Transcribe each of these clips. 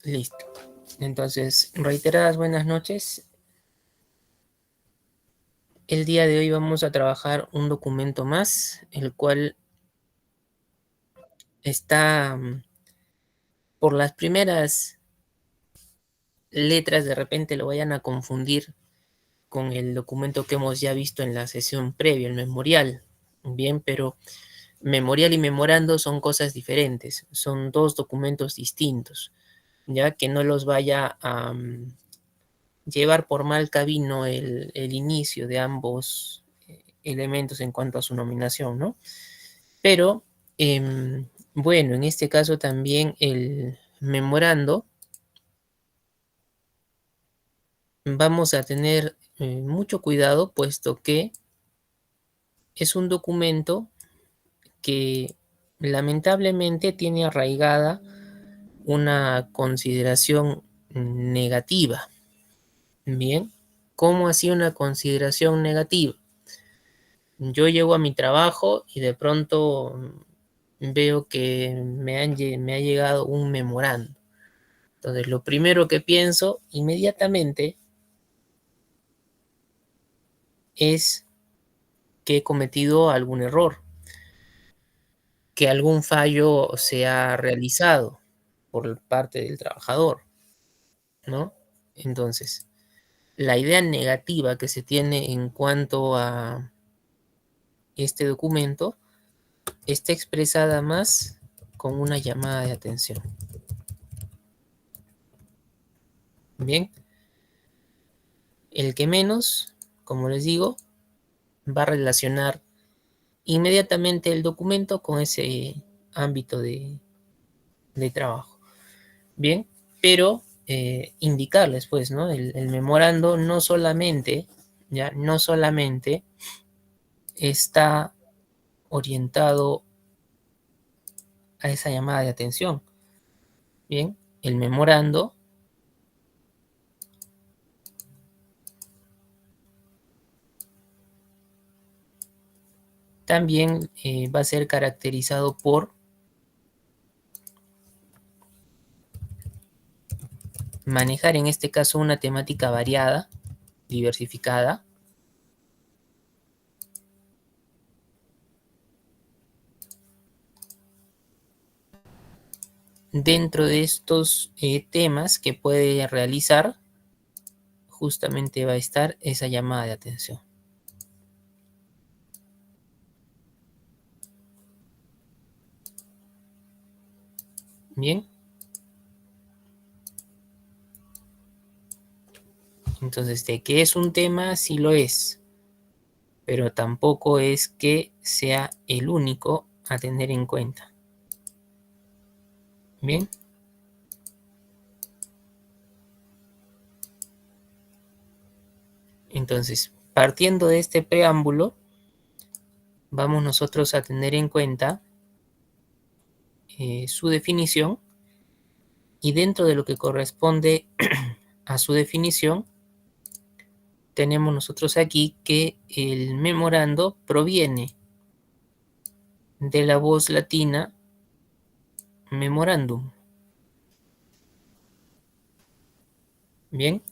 Listo. Entonces, reiteradas buenas noches. El día de hoy vamos a trabajar un documento más, el cual está por las primeras letras, de repente lo vayan a confundir con el documento que hemos ya visto en la sesión previa, el memorial. Bien, pero memorial y memorando son cosas diferentes, son dos documentos distintos, ya que no los vaya a llevar por mal camino el inicio de ambos elementos en cuanto a su nominación, ¿no? Pero, bueno, en este caso también el memorando, vamos a tener mucho cuidado, puesto que es un documento que lamentablemente tiene arraigada una consideración negativa. Bien, ¿cómo así una consideración negativa? Yo llego a mi trabajo y de pronto veo que me ha llegado un memorando. Entonces, lo primero que pienso inmediatamente es que he cometido algún error, que algún fallo se ha realizado por parte del trabajador, ¿no? Entonces, la idea negativa que se tiene en cuanto a este documento está expresada más con una llamada de atención. Bien, el que menos, como les digo, va a relacionar inmediatamente el documento con ese ámbito de trabajo. Bien, pero indicarles, pues, ¿no? El memorando no solamente, ya, no solamente está orientado a esa llamada de atención. Bien, el memorando también va a ser caracterizado por manejar en este caso una temática variada, diversificada. Dentro de estos temas que puede realizar, justamente va a estar esa llamada de atención. Bien. Entonces, de que es un tema, sí lo es, pero tampoco es que sea el único a tener en cuenta. Bien. Entonces, partiendo de este preámbulo, vamos nosotros a tener en cuenta su definición, y dentro de lo que corresponde a su definición, tenemos nosotros aquí que el memorando proviene de la voz latina memorandum. Bien.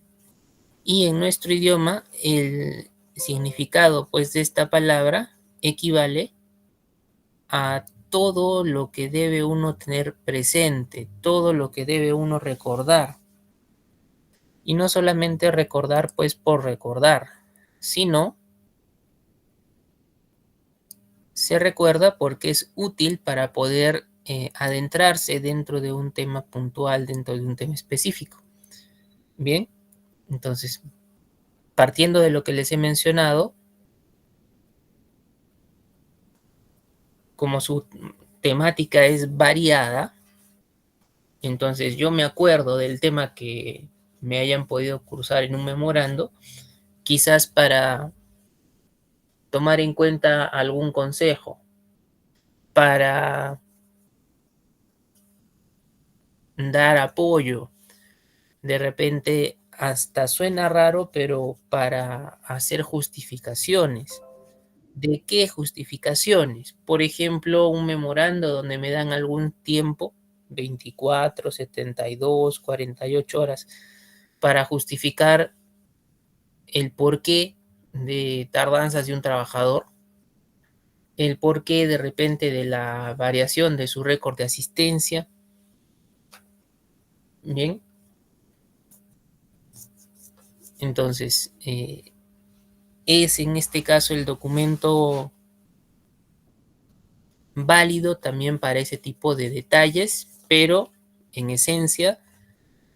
Y en nuestro idioma el significado, pues, de esta palabra equivale a todo lo que debe uno tener presente, todo lo que debe uno recordar. Y no solamente recordar, pues, por recordar, sino se recuerda porque es útil para poder adentrarse dentro de un tema puntual, dentro de un tema específico. Bien, entonces, partiendo de lo que les he mencionado, como su temática es variada, entonces yo me acuerdo del tema que me hayan podido cursar en un memorando, quizás para tomar en cuenta algún consejo, para dar apoyo, de repente hasta suena raro, pero para hacer justificaciones. ¿De qué justificaciones? Por ejemplo, un memorando donde me dan algún tiempo, 24, 72, 48 horas para justificar el porqué de tardanzas de un trabajador, el porqué de repente de la variación de su récord de asistencia. Bien, entonces es en este caso el documento válido también para ese tipo de detalles, pero en esencia,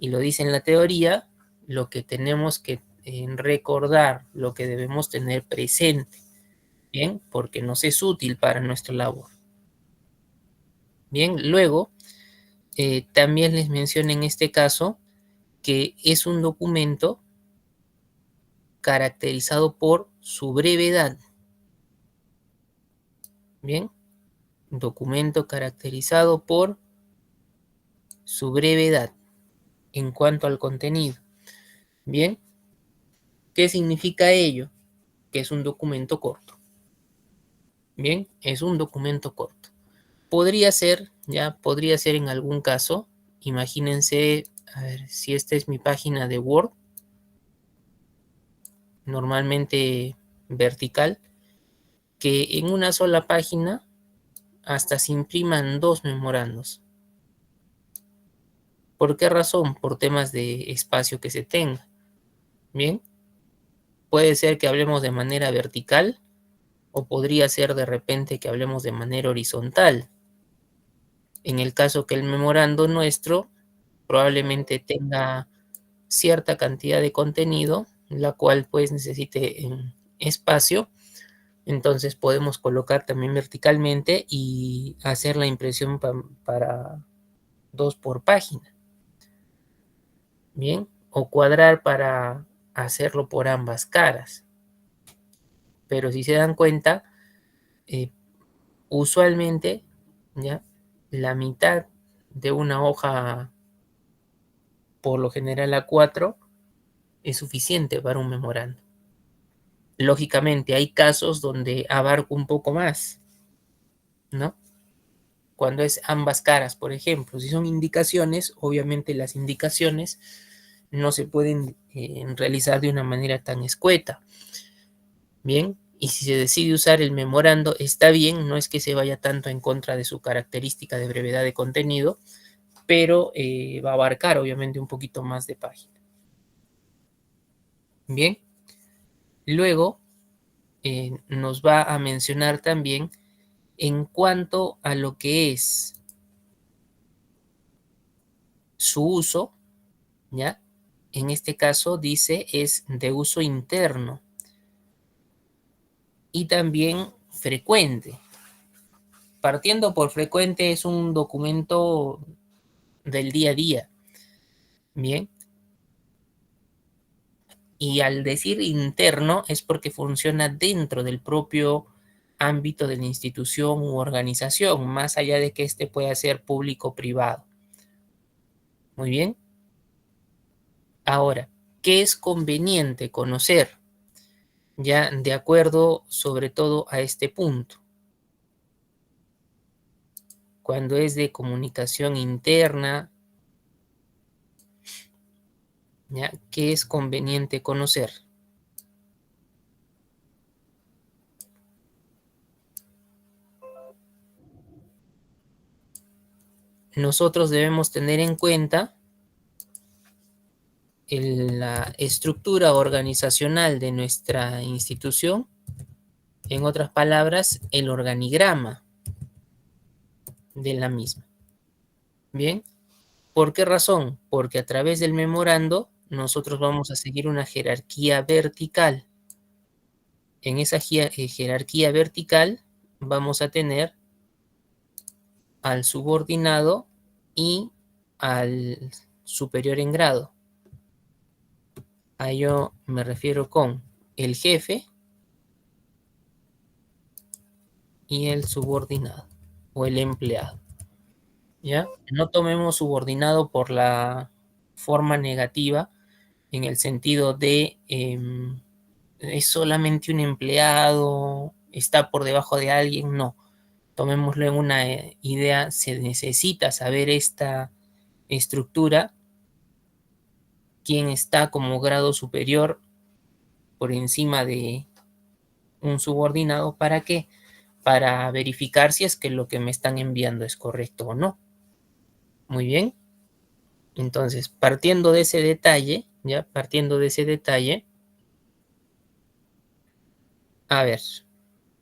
y lo dice en la teoría, lo que tenemos que recordar, lo que debemos tener presente, ¿bien? Porque nos es útil para nuestra labor. Bien, luego también les menciono en este caso que es un documento caracterizado por su brevedad. Bien, documento caracterizado por su brevedad en cuanto al contenido. Bien, ¿qué significa ello? Que es un documento corto. Bien, es un documento corto. Podría ser, ya, podría ser en algún caso, imagínense, a ver, si esta es mi página de Word, normalmente vertical, que en una sola página hasta se impriman dos memorandos. ¿Por qué razón? Por temas de espacio que se tenga. Bien, puede ser que hablemos de manera vertical o podría ser de repente que hablemos de manera horizontal. En el caso que el memorando nuestro probablemente tenga cierta cantidad de contenido, la cual pues necesite espacio, entonces podemos colocar también verticalmente y hacer la impresión para dos por página, ¿bien? O cuadrar para hacerlo por ambas caras. Pero si se dan cuenta, eh, usualmente, ¿ya? La mitad de una hoja, por lo general A4, es suficiente para un memorando. Lógicamente, hay casos donde abarco un poco más, ¿no? Cuando es ambas caras, por ejemplo. Si son indicaciones, obviamente las indicaciones no se pueden realizar de una manera tan escueta. Bien, y si se decide usar el memorando, está bien, no es que se vaya tanto en contra de su característica de brevedad de contenido, pero va a abarcar obviamente un poquito más de página. Bien, luego nos va a mencionar también en cuanto a lo que es su uso, ¿ya? En este caso dice es de uso interno y también frecuente. Partiendo por frecuente es un documento del día a día, ¿bien? Y al decir interno es porque funciona dentro del propio ámbito de la institución u organización, más allá de que este pueda ser público o privado. Muy bien. Ahora, ¿qué es conveniente conocer? Ya de acuerdo sobre todo a este punto. Cuando es de comunicación interna, ¿ya? ¿Qué es conveniente conocer? Nosotros debemos tener en cuenta la estructura organizacional de nuestra institución, en otras palabras, el organigrama de la misma. Bien, ¿por qué razón? Porque a través del memorando nosotros vamos a seguir una jerarquía vertical. En esa jerarquía vertical vamos a tener al subordinado y al superior en grado. A ello me refiero con el jefe y el subordinado o el empleado. ¿Ya? No tomemos subordinado por la forma negativa en el sentido de es solamente un empleado, está por debajo de alguien, no. tomémoslo en una idea, se necesita saber esta estructura, quién está como grado superior por encima de un subordinado. ¿Para qué? Para verificar si es que lo que me están enviando es correcto o no. Muy bien. Entonces, partiendo de ese detalle, ya, partiendo de ese detalle, a ver,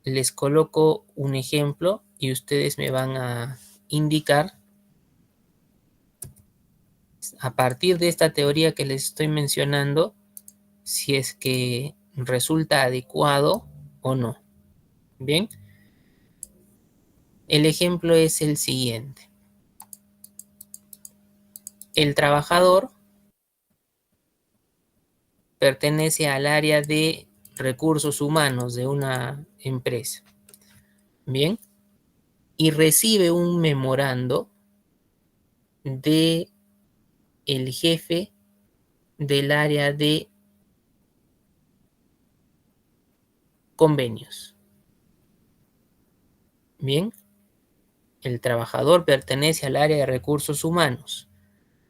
les coloco un ejemplo y ustedes me van a indicar a partir de esta teoría que les estoy mencionando si es que resulta adecuado o no. Bien, el ejemplo es el siguiente. El trabajador pertenece al área de recursos humanos de una empresa. Bien, y recibe un memorando de el jefe del área de convenios. Bien, el trabajador pertenece al área de recursos humanos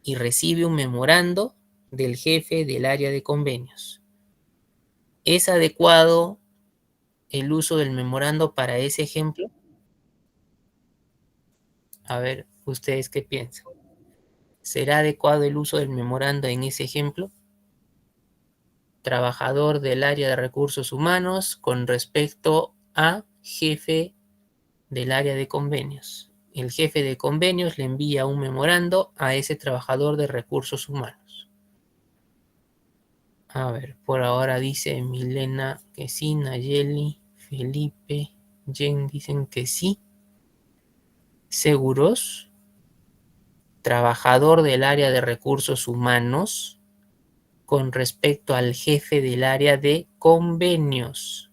y recibe un memorando del jefe del área de convenios. ¿Es adecuado el uso del memorando para ese ejemplo? A ver, ¿ustedes qué piensan? ¿Será adecuado el uso del memorando en ese ejemplo? Trabajador del área de recursos humanos con respecto a jefe del área de convenios. El jefe de convenios le envía un memorando a ese trabajador de recursos humanos. A ver, por ahora dice Milena que sí, Nayeli, Felipe, Jen dicen que sí. ¿Seguros? Trabajador del área de recursos humanos con respecto al jefe del área de convenios.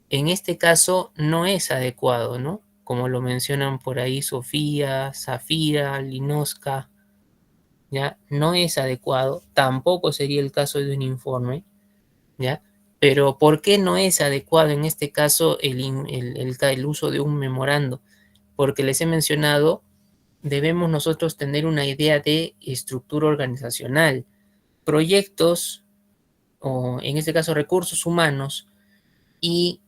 En este caso no es adecuado, ¿no? Como lo mencionan por ahí Sofía, Zafira, Linoska, ¿ya? No es adecuado, tampoco sería el caso de un informe, ¿ya? Pero ¿por qué no es adecuado en este caso el uso de un memorando? Porque les he mencionado, debemos nosotros tener una idea de estructura organizacional. Proyectos, o en este caso recursos humanos, y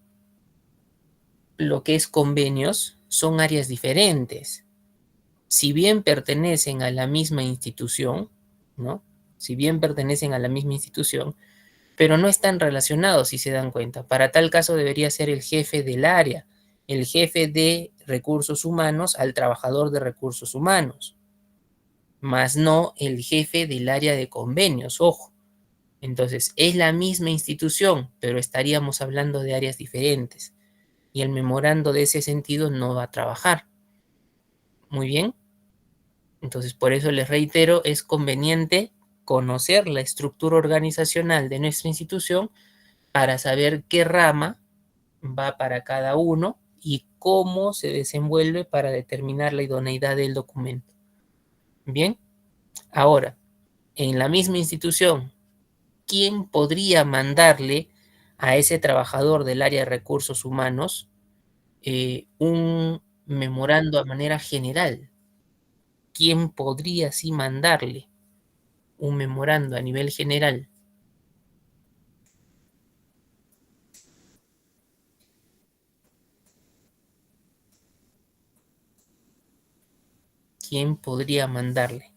lo que es convenios, son áreas diferentes. Si bien pertenecen a la misma institución, ¿no? Si bien pertenecen a la misma institución, pero no están relacionados, si se dan cuenta. Para tal caso debería ser el jefe del área, el jefe de recursos humanos al trabajador de recursos humanos, más no el jefe del área de convenios, ojo. Entonces, es la misma institución, pero estaríamos hablando de áreas diferentes. Y el memorando de ese sentido no va a trabajar. Muy bien. Entonces, por eso les reitero, es conveniente conocer la estructura organizacional de nuestra institución para saber qué rama va para cada uno y cómo se desenvuelve para determinar la idoneidad del documento. Bien, ahora, en la misma institución, ¿quién podría mandarle a ese trabajador del área de recursos humanos un memorando a manera general? ¿Quién podría así mandarle un memorando a nivel general? ¿Quién podría mandarle?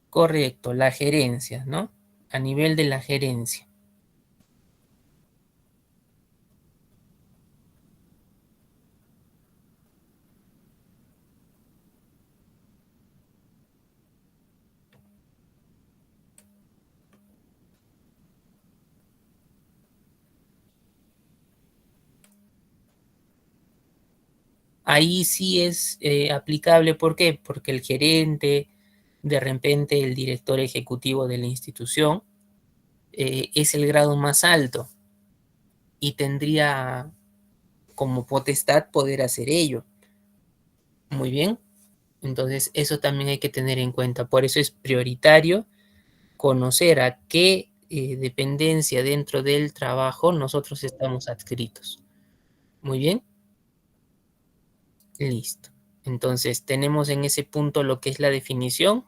Correcto, la gerencia, ¿no? A nivel de la gerencia. Ahí sí es aplicable, ¿por qué? Porque el gerente, de repente el director ejecutivo de la institución, es el grado más alto y tendría como potestad poder hacer ello. Muy bien, entonces eso también hay que tener en cuenta. Por eso es prioritario conocer a qué dependencia dentro del trabajo nosotros estamos adscritos. Muy bien, listo. Entonces tenemos en ese punto lo que es la definición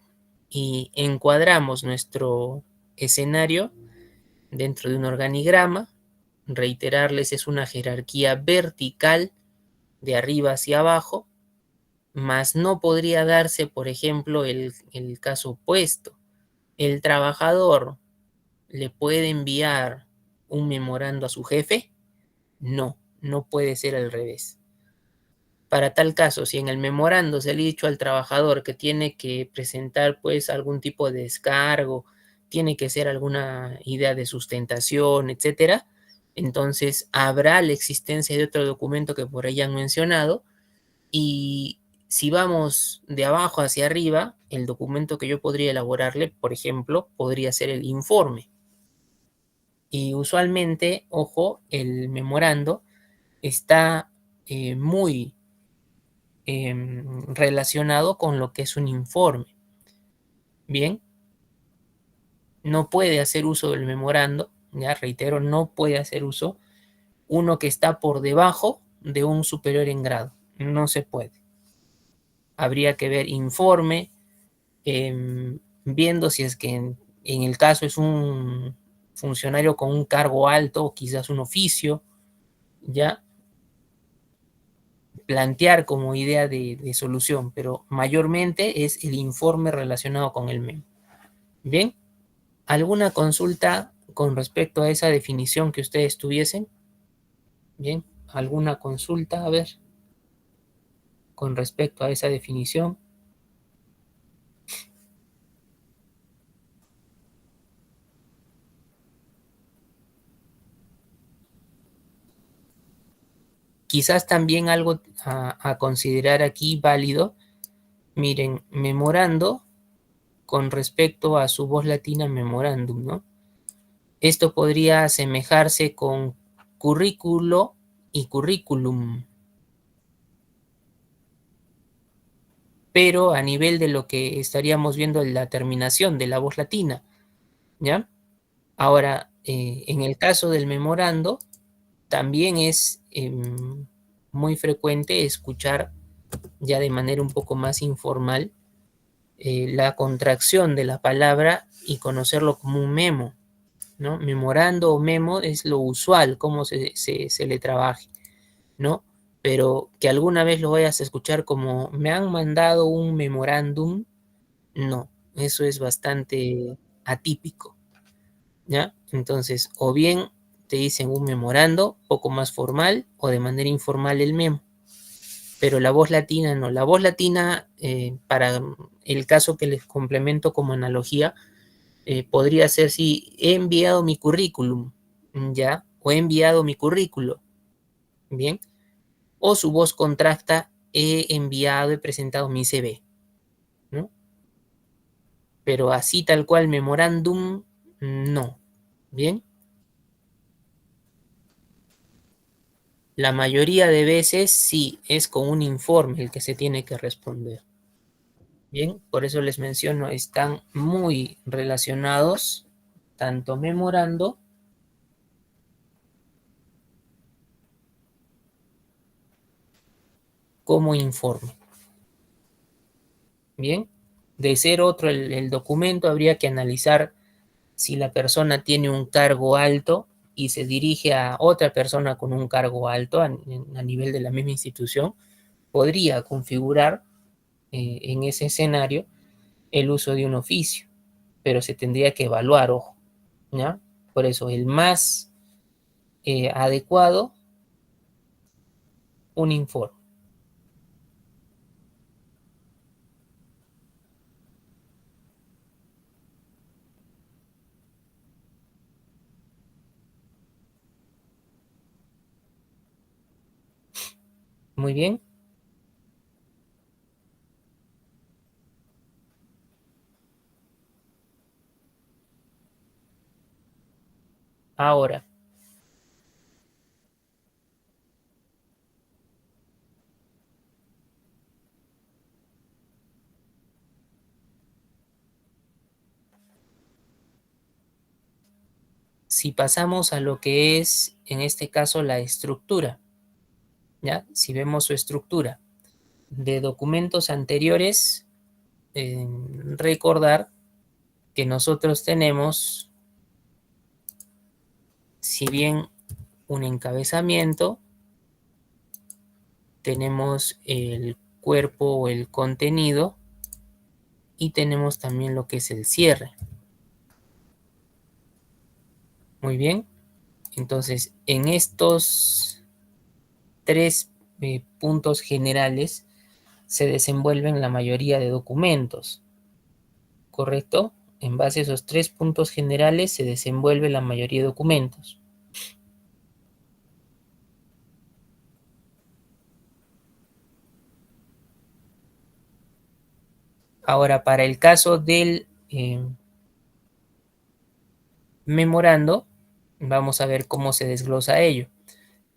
y encuadramos nuestro escenario dentro de un organigrama. Reiterarles, es una jerarquía vertical de arriba hacia abajo, mas no podría darse, por ejemplo, el caso opuesto. El trabajador le puede enviar un memorando a su jefe. No, no puede ser al revés. Para tal caso, si en el memorando se le ha dicho al trabajador que tiene que presentar pues algún tipo de descargo, tiene que ser alguna idea de sustentación, etcétera, entonces habrá la existencia de otro documento que por ahí han mencionado, y si vamos de abajo hacia arriba, el documento que yo podría elaborarle, por ejemplo, podría ser el informe. Y usualmente, ojo, el memorando está muy relacionado con lo que es un informe. Bien, no puede hacer uso del memorando, ya reitero, no puede hacer uso uno que está por debajo de un superior en grado. No se puede. Habría que ver informe, viendo si es que en el caso es un funcionario con un cargo alto o quizás un oficio, ya plantear como idea de solución, pero mayormente es el informe relacionado con el memo. Bien, ¿alguna consulta con respecto a esa definición que ustedes tuviesen? Bien, ¿alguna consulta, a ver, con respecto a esa definición? Quizás también algo a considerar aquí válido. Miren, memorando con respecto a su voz latina memorándum, ¿no? Esto podría asemejarse con currículo y currículum, pero a nivel de lo que estaríamos viendo en la terminación de la voz latina, ¿ya? Ahora, en el caso del memorando, también es muy frecuente escuchar ya de manera un poco más informal la contracción de la palabra y conocerlo como un memo, ¿no? Memorando o memo es lo usual, cómo se le trabaje, ¿no? Pero que alguna vez lo vayas a escuchar como me han mandado un memorándum, no, eso es bastante atípico, ¿ya? Entonces, o bien te dicen un memorando, poco más formal, o de manera informal el memo. Pero la voz latina no. La voz latina, para el caso que les complemento como analogía, podría ser si he enviado mi currículum, ¿ya? O he enviado mi currículo, ¿bien? O su voz contracta, he enviado, he presentado mi CV, ¿no? Pero así tal cual memorándum, no, ¿bien? La mayoría de veces sí es con un informe el que se tiene que responder. Bien, por eso les menciono, están muy relacionados, tanto memorando como informe. Bien, de ser otro el documento, habría que analizar si la persona tiene un cargo alto y se dirige a otra persona con un cargo alto a nivel de la misma institución, podría configurar en ese escenario el uso de un oficio, pero se tendría que evaluar, ojo, ¿ya? Por eso el más adecuado, un informe. Muy bien. Ahora, si pasamos a lo que es, en este caso, la estructura, ¿ya? Si vemos su estructura de documentos anteriores, recordar que nosotros tenemos, si bien un encabezamiento, tenemos el cuerpo o el contenido y tenemos también lo que es el cierre. Muy bien, entonces en estos tres puntos generales se desenvuelven la mayoría de documentos, ¿correcto? En base a esos tres puntos generales se desenvuelve la mayoría de documentos. Ahora, para el caso del memorando, vamos a ver cómo se desglosa ello.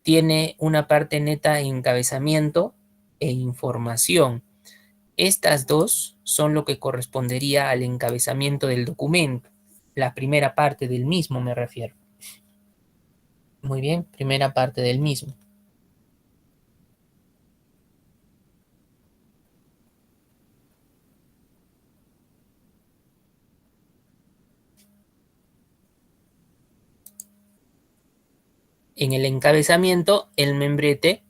Tiene una parte neta encabezamiento e información. Estas dos son lo que correspondería al encabezamiento del documento. La primera parte del mismo me refiero. Muy bien, primera parte del mismo. En el encabezamiento, el membrete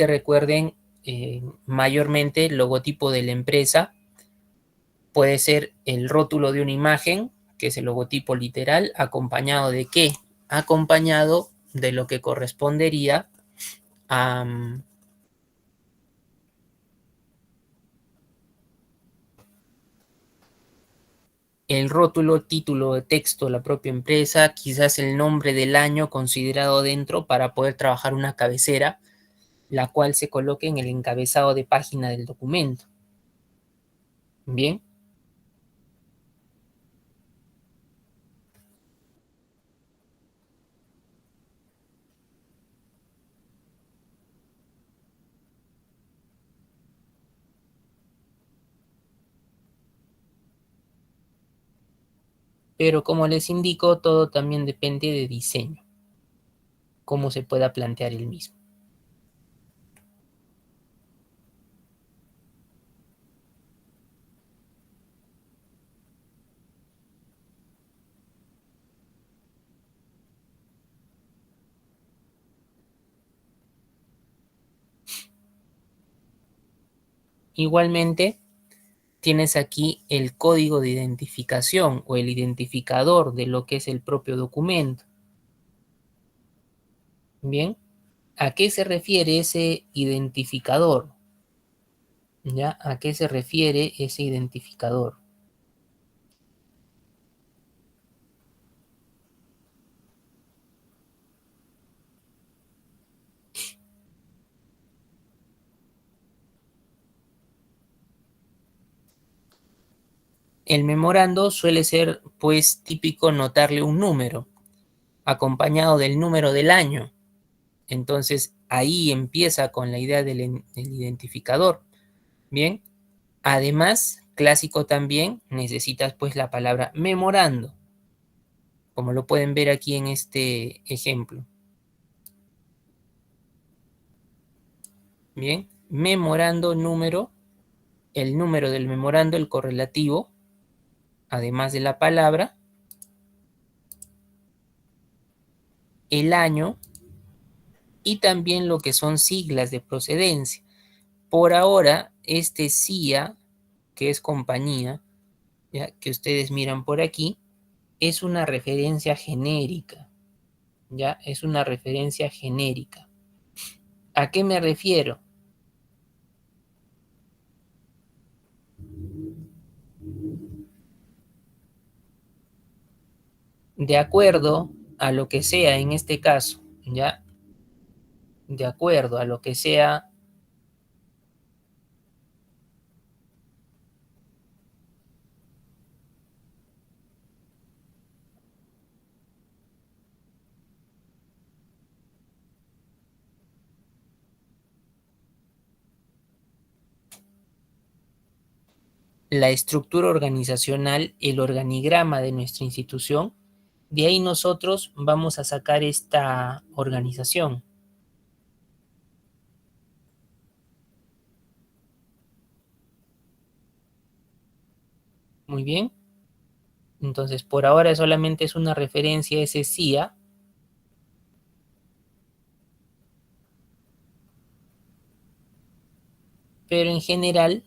recuerden, mayormente el logotipo de la empresa, puede ser el rótulo de una imagen, que es el logotipo literal, acompañado de qué? Acompañado de lo que correspondería a el rótulo, título de texto, la propia empresa, quizás el nombre del año considerado dentro para poder trabajar una cabecera, la cual se coloque en el encabezado de página del documento. Bien, pero como les indico, todo también depende de diseño, cómo se pueda plantear el mismo. Igualmente, tienes aquí el código de identificación o el identificador de lo que es el propio documento. Bien, ¿a qué se refiere ese identificador? ¿Ya? ¿A qué se refiere ese identificador? El memorando suele ser, pues, típico notarle un número, acompañado del número del año. Entonces, ahí empieza con la idea del identificador. Bien, además, clásico también, necesitas pues la palabra memorando, como lo pueden ver aquí en este ejemplo. Bien, memorando número, el número del memorando, el correlativo, además de la palabra, el año y también lo que son siglas de procedencia. Por ahora, este CIA, que es compañía, ya que ustedes miran por aquí, es una referencia genérica, ya es una referencia genérica. ¿A qué me refiero? De acuerdo a lo que sea en este caso, ya, de acuerdo a lo que sea la estructura organizacional, el organigrama de nuestra institución, de ahí nosotros vamos a sacar esta organización. Muy bien. Entonces, por ahora solamente es una referencia a ese CIA, pero en general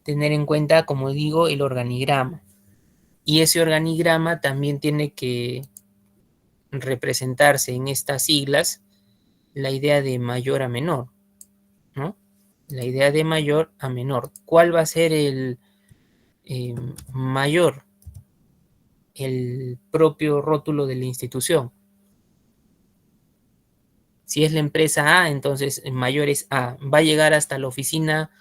tener en cuenta, como digo, el organigrama. Y ese organigrama también tiene que representarse en estas siglas la idea de mayor a menor, ¿no? La idea de mayor a menor. ¿Cuál va a ser el mayor? El propio rótulo de la institución. Si es la empresa A, entonces mayor es A. Va a llegar hasta la oficina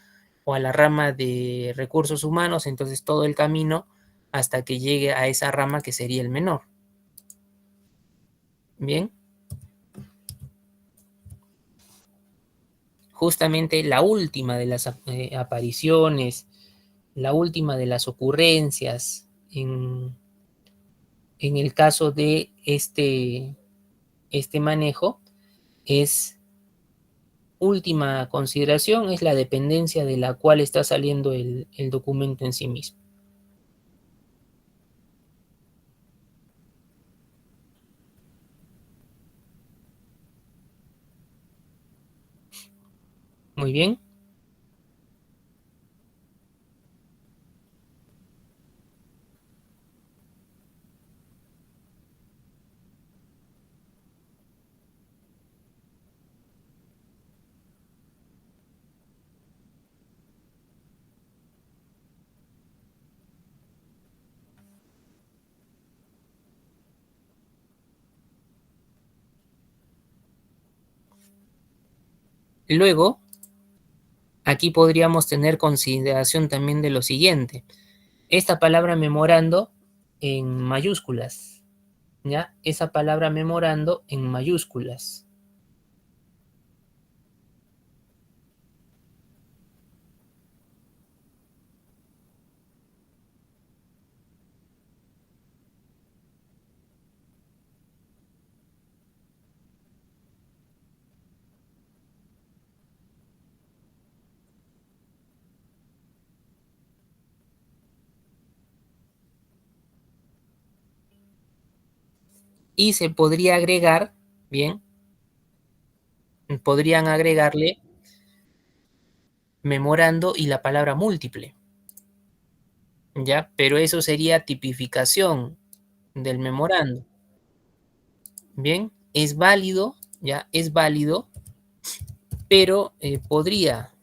o a la rama de recursos humanos, entonces todo el camino hasta que llegue a esa rama que sería el menor. Bien. Justamente la última de las apariciones, la última de las ocurrencias en el caso de este manejo es última consideración, es la dependencia de la cual está saliendo el documento en sí mismo. Muy bien. Luego, aquí podríamos tener consideración también de lo siguiente. Esta palabra memorando en mayúsculas, ¿ya? Esa palabra memorando en mayúsculas. Y se podría agregar, bien, podrían agregarle memorando y la palabra múltiple, ¿ya? Pero eso sería tipificación del memorando. Bien, es válido, ya, es válido, pero podría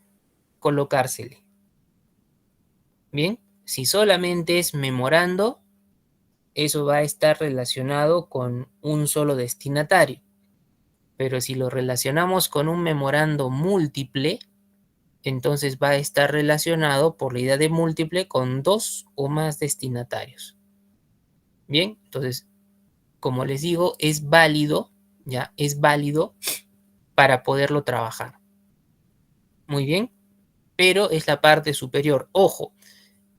colocársele. Bien, si solamente es memorando, eso va a estar relacionado con un solo destinatario. Pero si lo relacionamos con un memorando múltiple, entonces va a estar relacionado por la idea de múltiple con dos o más destinatarios. Bien, entonces, como les digo, es válido, ya, es válido para poderlo trabajar. Muy bien, pero es la parte superior. Ojo,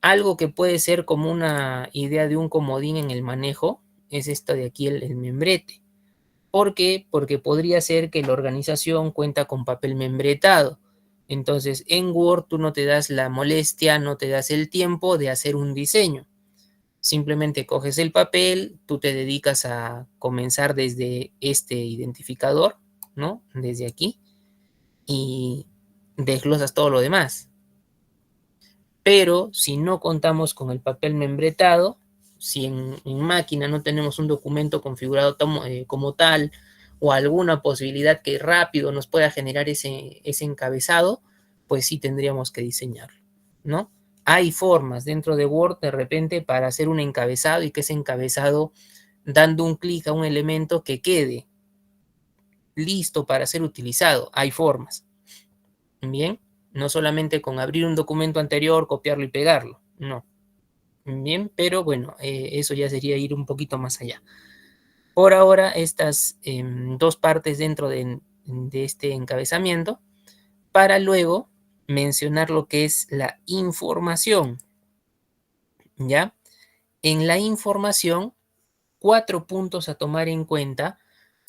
algo que puede ser como una idea de un comodín en el manejo es esto de aquí, el membrete. ¿Por qué? Porque podría ser que la organización cuenta con papel membretado. Entonces, en Word tú no te das la molestia, no te das el tiempo de hacer un diseño. Simplemente coges el papel, tú te dedicas a comenzar desde este identificador, ¿no? Desde aquí, y desglosas todo lo demás. Pero si no contamos con el papel membretado, si en máquina no tenemos un documento configurado como tal o alguna posibilidad que rápido nos pueda generar ese encabezado, pues sí tendríamos que diseñarlo, ¿no? Hay formas dentro de Word de repente para hacer un encabezado y que ese encabezado, dando un clic a un elemento, que quede listo para ser utilizado. Hay formas. Bien, no solamente con abrir un documento anterior, copiarlo y pegarlo, no. Bien, pero bueno, eso ya sería ir un poquito más allá. Por ahora, estas dos partes dentro de este encabezamiento, para luego mencionar lo que es la información. ¿ya? En la información, 4 puntos a tomar en cuenta.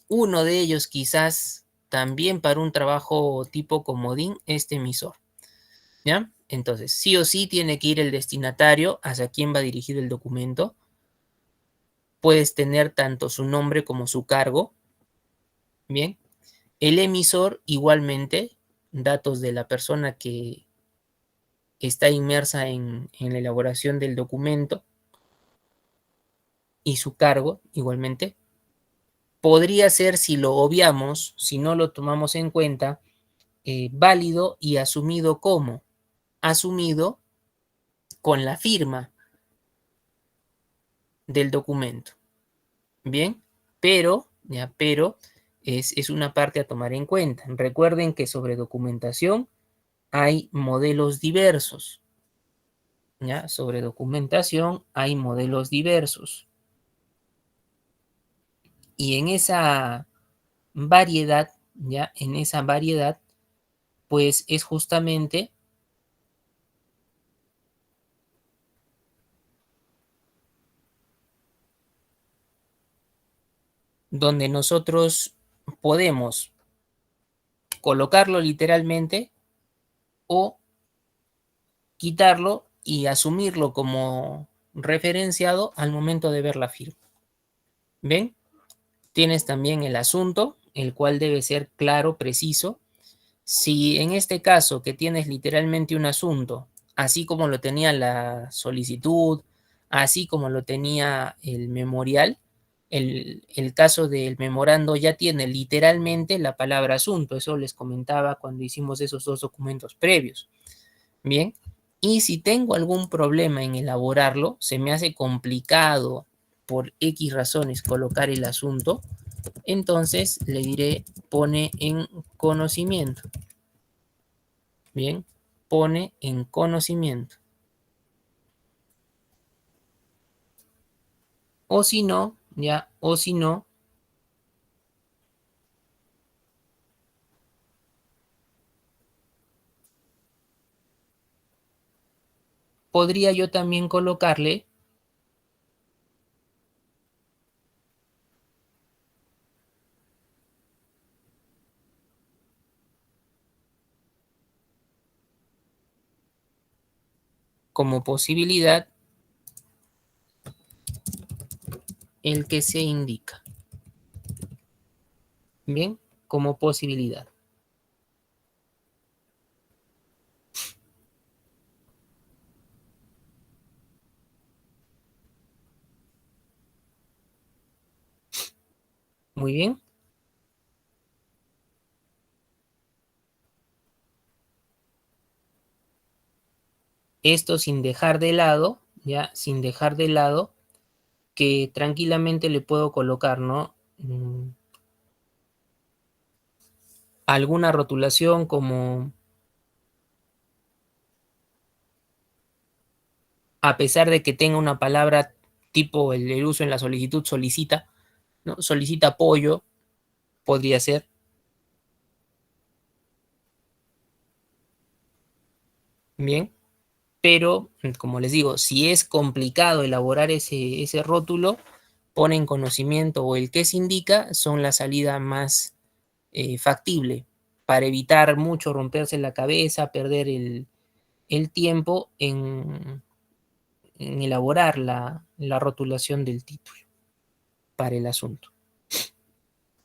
Uno de ellos quizás también para un trabajo tipo comodín, este emisor, ¿ya? Entonces, sí o sí tiene que ir el destinatario hacia quién va dirigido el documento. Puedes tener tanto su nombre como su cargo, ¿bien? El emisor igualmente, datos de la persona que está inmersa en la elaboración del documento y su cargo igualmente. Podría ser, si lo obviamos, si no lo tomamos en cuenta, válido y asumido como asumido con la firma del documento. Bien, pero es una parte a tomar en cuenta. Recuerden que sobre documentación hay modelos diversos. ¿Ya? Sobre documentación hay modelos diversos. Y en esa variedad, ¿ya? En esa variedad, pues es justamente donde nosotros podemos colocarlo literalmente o quitarlo y asumirlo como referenciado al momento de ver la firma. ¿Ven? Tienes también el asunto, el cual debe ser claro, preciso. Si en este caso que tienes literalmente un asunto, así como lo tenía la solicitud, así como lo tenía el memorial, el caso del memorando ya tiene literalmente la palabra asunto. Eso les comentaba cuando hicimos esos dos documentos previos. Bien, y si tengo algún problema en elaborarlo, se me hace complicado por X razones colocar el asunto, entonces le diré pone en conocimiento. Bien, pone en conocimiento. O si no, ya, o si no, podría yo también colocarle como posibilidad el que se indica. Bien, como posibilidad. Muy bien. Esto sin dejar de lado, ya, sin dejar de lado que tranquilamente le puedo colocar, ¿no? Alguna rotulación como a pesar de que tenga una palabra tipo el uso en la solicitud solicita, ¿no? Solicita apoyo, podría ser. Bien, pero como les digo, si es complicado elaborar ese rótulo, pone en conocimiento o el que se indica son la salida más factible para evitar mucho romperse la cabeza, perder el tiempo en elaborar la rotulación del título para el asunto.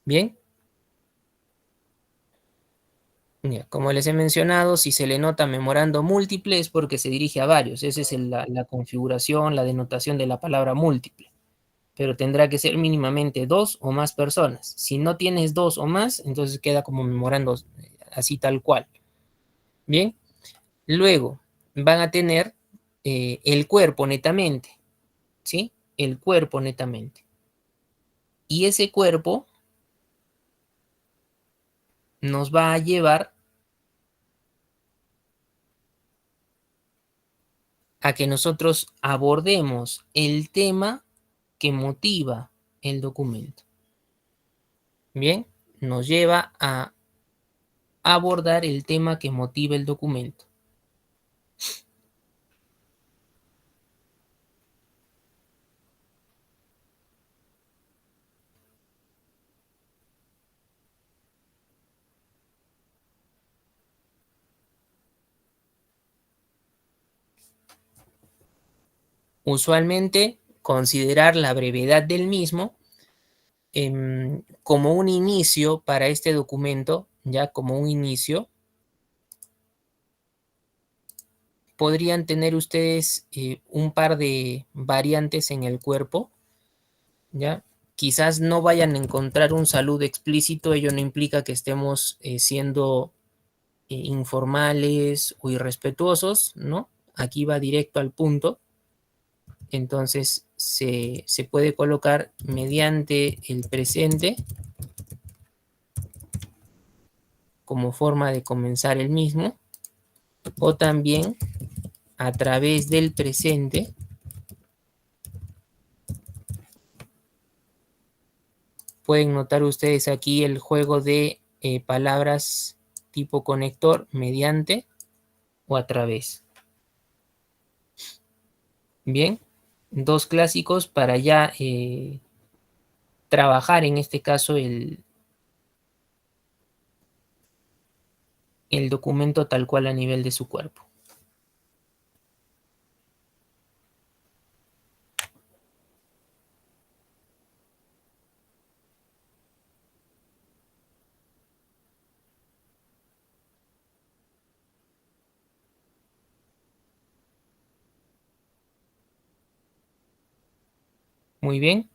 Bien, ya, como les he mencionado, si se le nota memorando múltiple es porque se dirige a varios. Esa es la configuración, la denotación de la palabra múltiple. Pero tendrá que ser mínimamente dos o más personas. Si no tienes dos o más, entonces queda como memorando así tal cual. Bien, luego van a tener el cuerpo netamente, ¿sí? El cuerpo netamente. Y ese cuerpo nos va a llevar a que nosotros abordemos el tema que motiva el documento. Bien, nos lleva a abordar el tema que motiva el documento. Usualmente considerar la brevedad del mismo como un inicio para este documento, ya como un inicio, podrían tener ustedes un par de variantes en el cuerpo, ¿ya? Quizás no vayan a encontrar un saludo explícito, ello no implica que estemos siendo informales o irrespetuosos, ¿no? Aquí va directo al punto. Entonces se puede colocar mediante el presente como forma de comenzar el mismo, o también a través del presente. Pueden notar ustedes aquí el juego de palabras tipo conector, mediante o a través. Bien, dos clásicos para ya trabajar en este caso el documento tal cual a nivel de su cuerpo. Muy bien,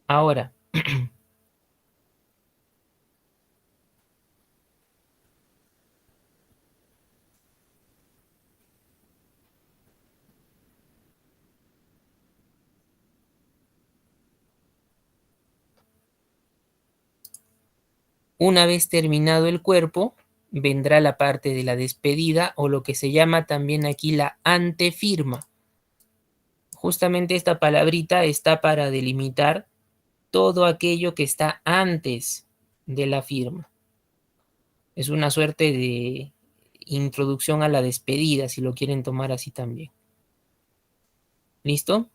ahora, una vez terminado el cuerpo, vendrá la parte de la despedida o lo que se llama también aquí la antefirma. Justamente esta palabrita está para delimitar todo aquello que está antes de la firma. Es una suerte de introducción a la despedida, si lo quieren tomar así también. ¿Listo?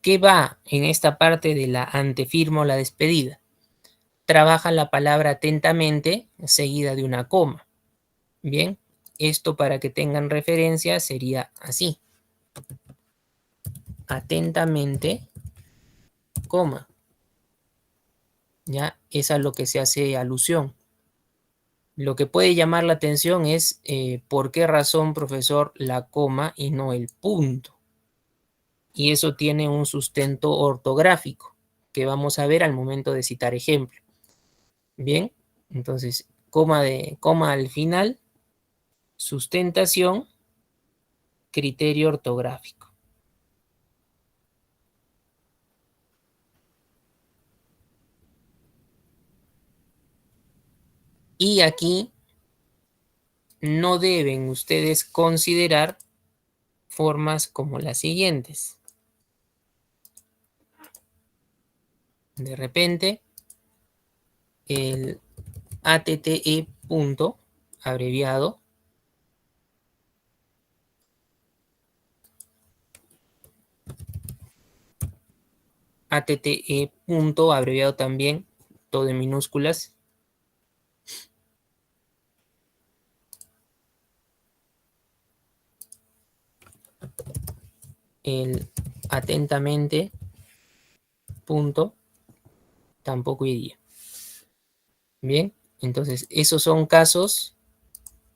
¿Qué va en esta parte de la antefirma o la despedida? Trabaja la palabra atentamente seguida de una coma. Bien, esto para que tengan referencia sería así. Atentamente, coma. Ya es a lo que se hace alusión. Lo que puede llamar la atención es por qué razón, profesor, la coma y no el punto. Y eso tiene un sustento ortográfico que vamos a ver al momento de citar ejemplo. Bien, entonces, coma al final, sustentación, criterio ortográfico. Y aquí no deben ustedes considerar formas como las siguientes. De repente, el ATTE punto abreviado, ATTE punto abreviado también, todo en minúsculas, el atentamente punto tampoco iría. Bien, entonces esos son casos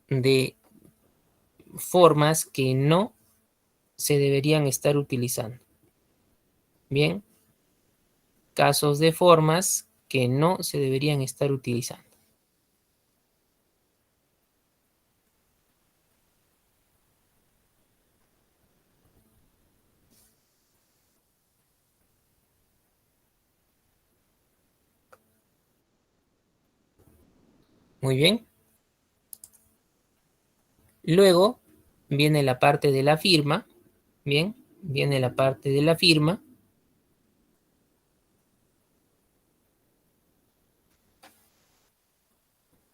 de formas que no se deberían estar utilizando. Bien, casos de formas que no se deberían estar utilizando. Muy bien. Luego viene la parte de la firma. Bien, viene la parte de la firma.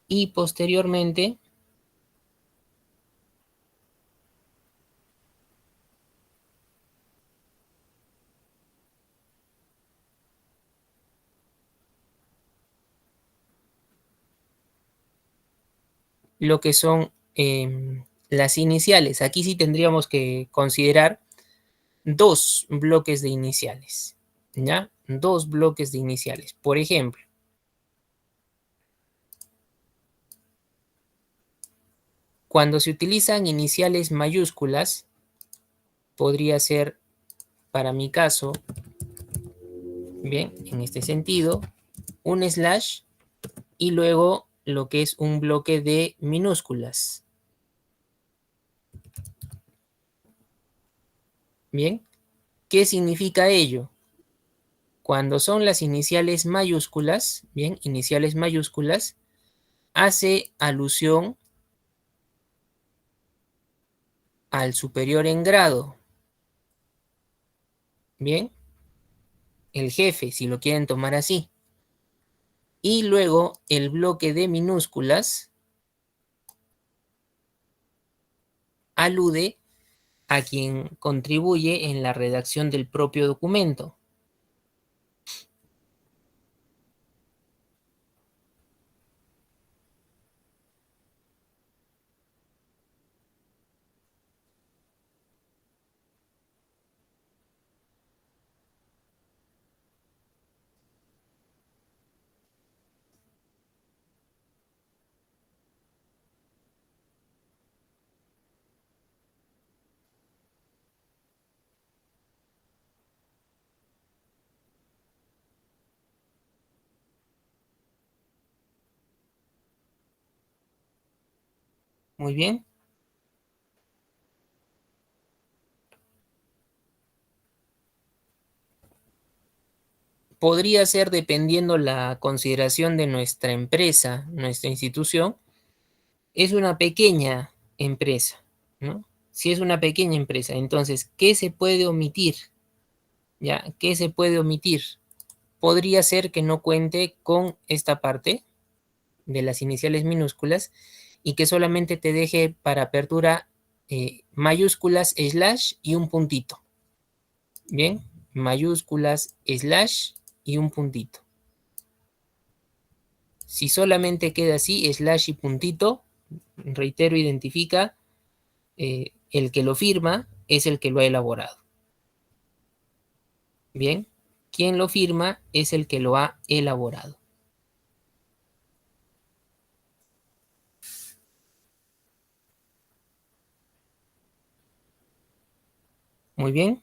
Y posteriormente lo que son las iniciales. Aquí sí tendríamos que considerar dos bloques de iniciales, ¿ya? Dos bloques de iniciales. Por ejemplo, cuando se utilizan iniciales mayúsculas, podría ser, para mi caso, bien, en este sentido, un slash y luego lo que es un bloque de minúsculas. Bien, ¿qué significa ello? Cuando son las iniciales mayúsculas, bien, iniciales mayúsculas, hace alusión al superior en grado, bien, el jefe, si lo quieren tomar así. Y luego el bloque de minúsculas alude a quien contribuye en la redacción del propio documento. Muy bien. Podría ser dependiendo la consideración de nuestra empresa, nuestra institución. Es una pequeña empresa, ¿no? Si es una pequeña empresa, entonces, ¿qué se puede omitir? ¿Ya? ¿Qué se puede omitir? Podría ser que no cuente con esta parte de las iniciales minúsculas y que solamente te deje para apertura mayúsculas, slash y un puntito. Bien, mayúsculas, slash y un puntito. Si solamente queda así, slash y puntito, reitero, identifica el que lo firma es el que lo ha elaborado. Bien, quien lo firma es el que lo ha elaborado. Muy bien.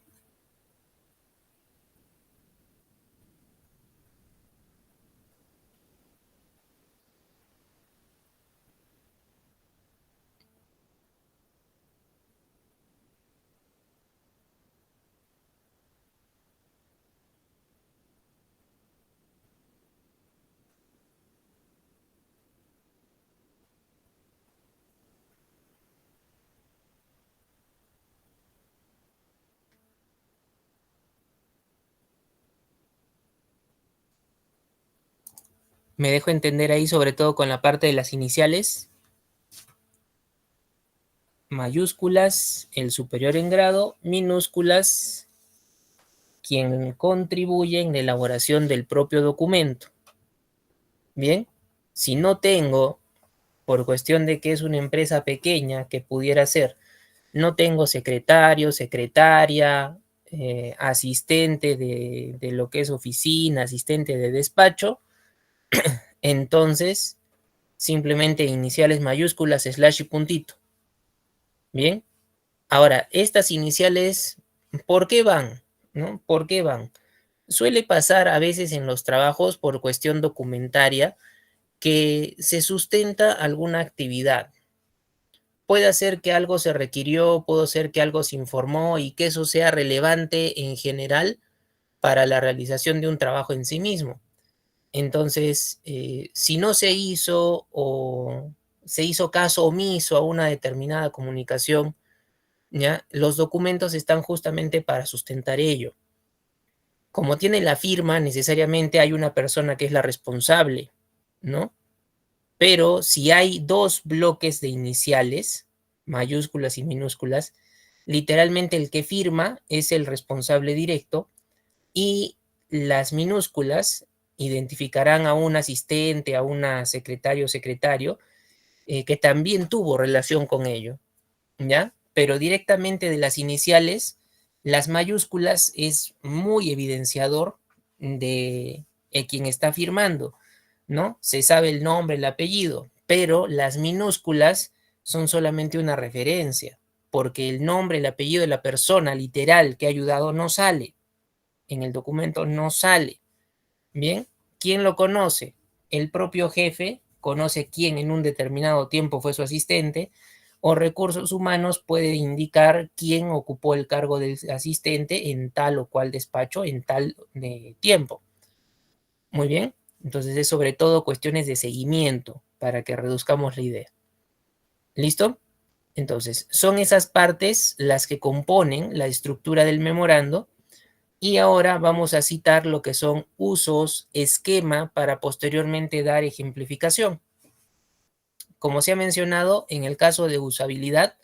Me dejo entender ahí sobre todo con la parte de las iniciales. Mayúsculas, el superior en grado, minúsculas, quien contribuye en la elaboración del propio documento. Bien, si no tengo, por cuestión de que es una empresa pequeña que pudiera ser, no tengo secretario, secretaria, asistente de lo que es oficina, asistente de despacho, entonces simplemente iniciales mayúsculas, slash y puntito. Bien, ahora, estas iniciales, ¿por qué van? ¿No? ¿Por qué van? Suele pasar a veces en los trabajos por cuestión documentaria que se sustenta alguna actividad. Puede ser que algo se requirió, puede ser que algo se informó y que eso sea relevante en general para la realización de un trabajo en sí mismo. Entonces, si no se hizo o se hizo caso omiso a una determinada comunicación, ¿ya? Los documentos están justamente para sustentar ello. Como tiene la firma, necesariamente hay una persona que es la responsable, ¿no? Pero si hay dos bloques de iniciales, mayúsculas y minúsculas, literalmente el que firma es el responsable directo y las minúsculas identificarán a un asistente, a una secretario o secretario, que también tuvo relación con ello, ¿ya? Pero directamente de las iniciales, las mayúsculas es muy evidenciador de quien está firmando, ¿no? Se sabe el nombre, el apellido, pero las minúsculas son solamente una referencia, porque el nombre, el apellido de la persona literal que ha ayudado no sale, en el documento no sale. Bien, ¿quién lo conoce? El propio jefe conoce quién en un determinado tiempo fue su asistente, o recursos humanos puede indicar quién ocupó el cargo del asistente en tal o cual despacho en tal tiempo. Muy bien, entonces es sobre todo cuestiones de seguimiento para que reduzcamos la idea. ¿Listo? Entonces, son esas partes las que componen la estructura del memorando. Y ahora vamos a citar lo que son usos, esquema, para posteriormente dar ejemplificación. Como se ha mencionado, en el caso de usabilidad,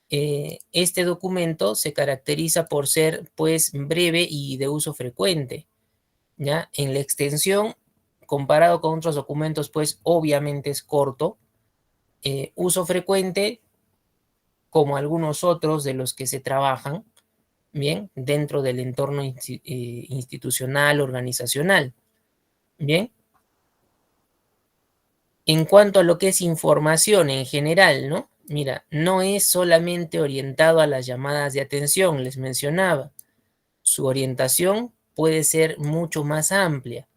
este documento se caracteriza por ser, pues, breve y de uso frecuente, ¿ya? En la extensión, comparado con otros documentos, pues, obviamente es corto. Uso frecuente, como algunos otros de los que se trabajan, bien, dentro del entorno institucional, organizacional. Bien, en cuanto a lo que es información en general, ¿no? Mira, no es solamente orientado a las llamadas de atención, les mencionaba. Su orientación puede ser mucho más amplia.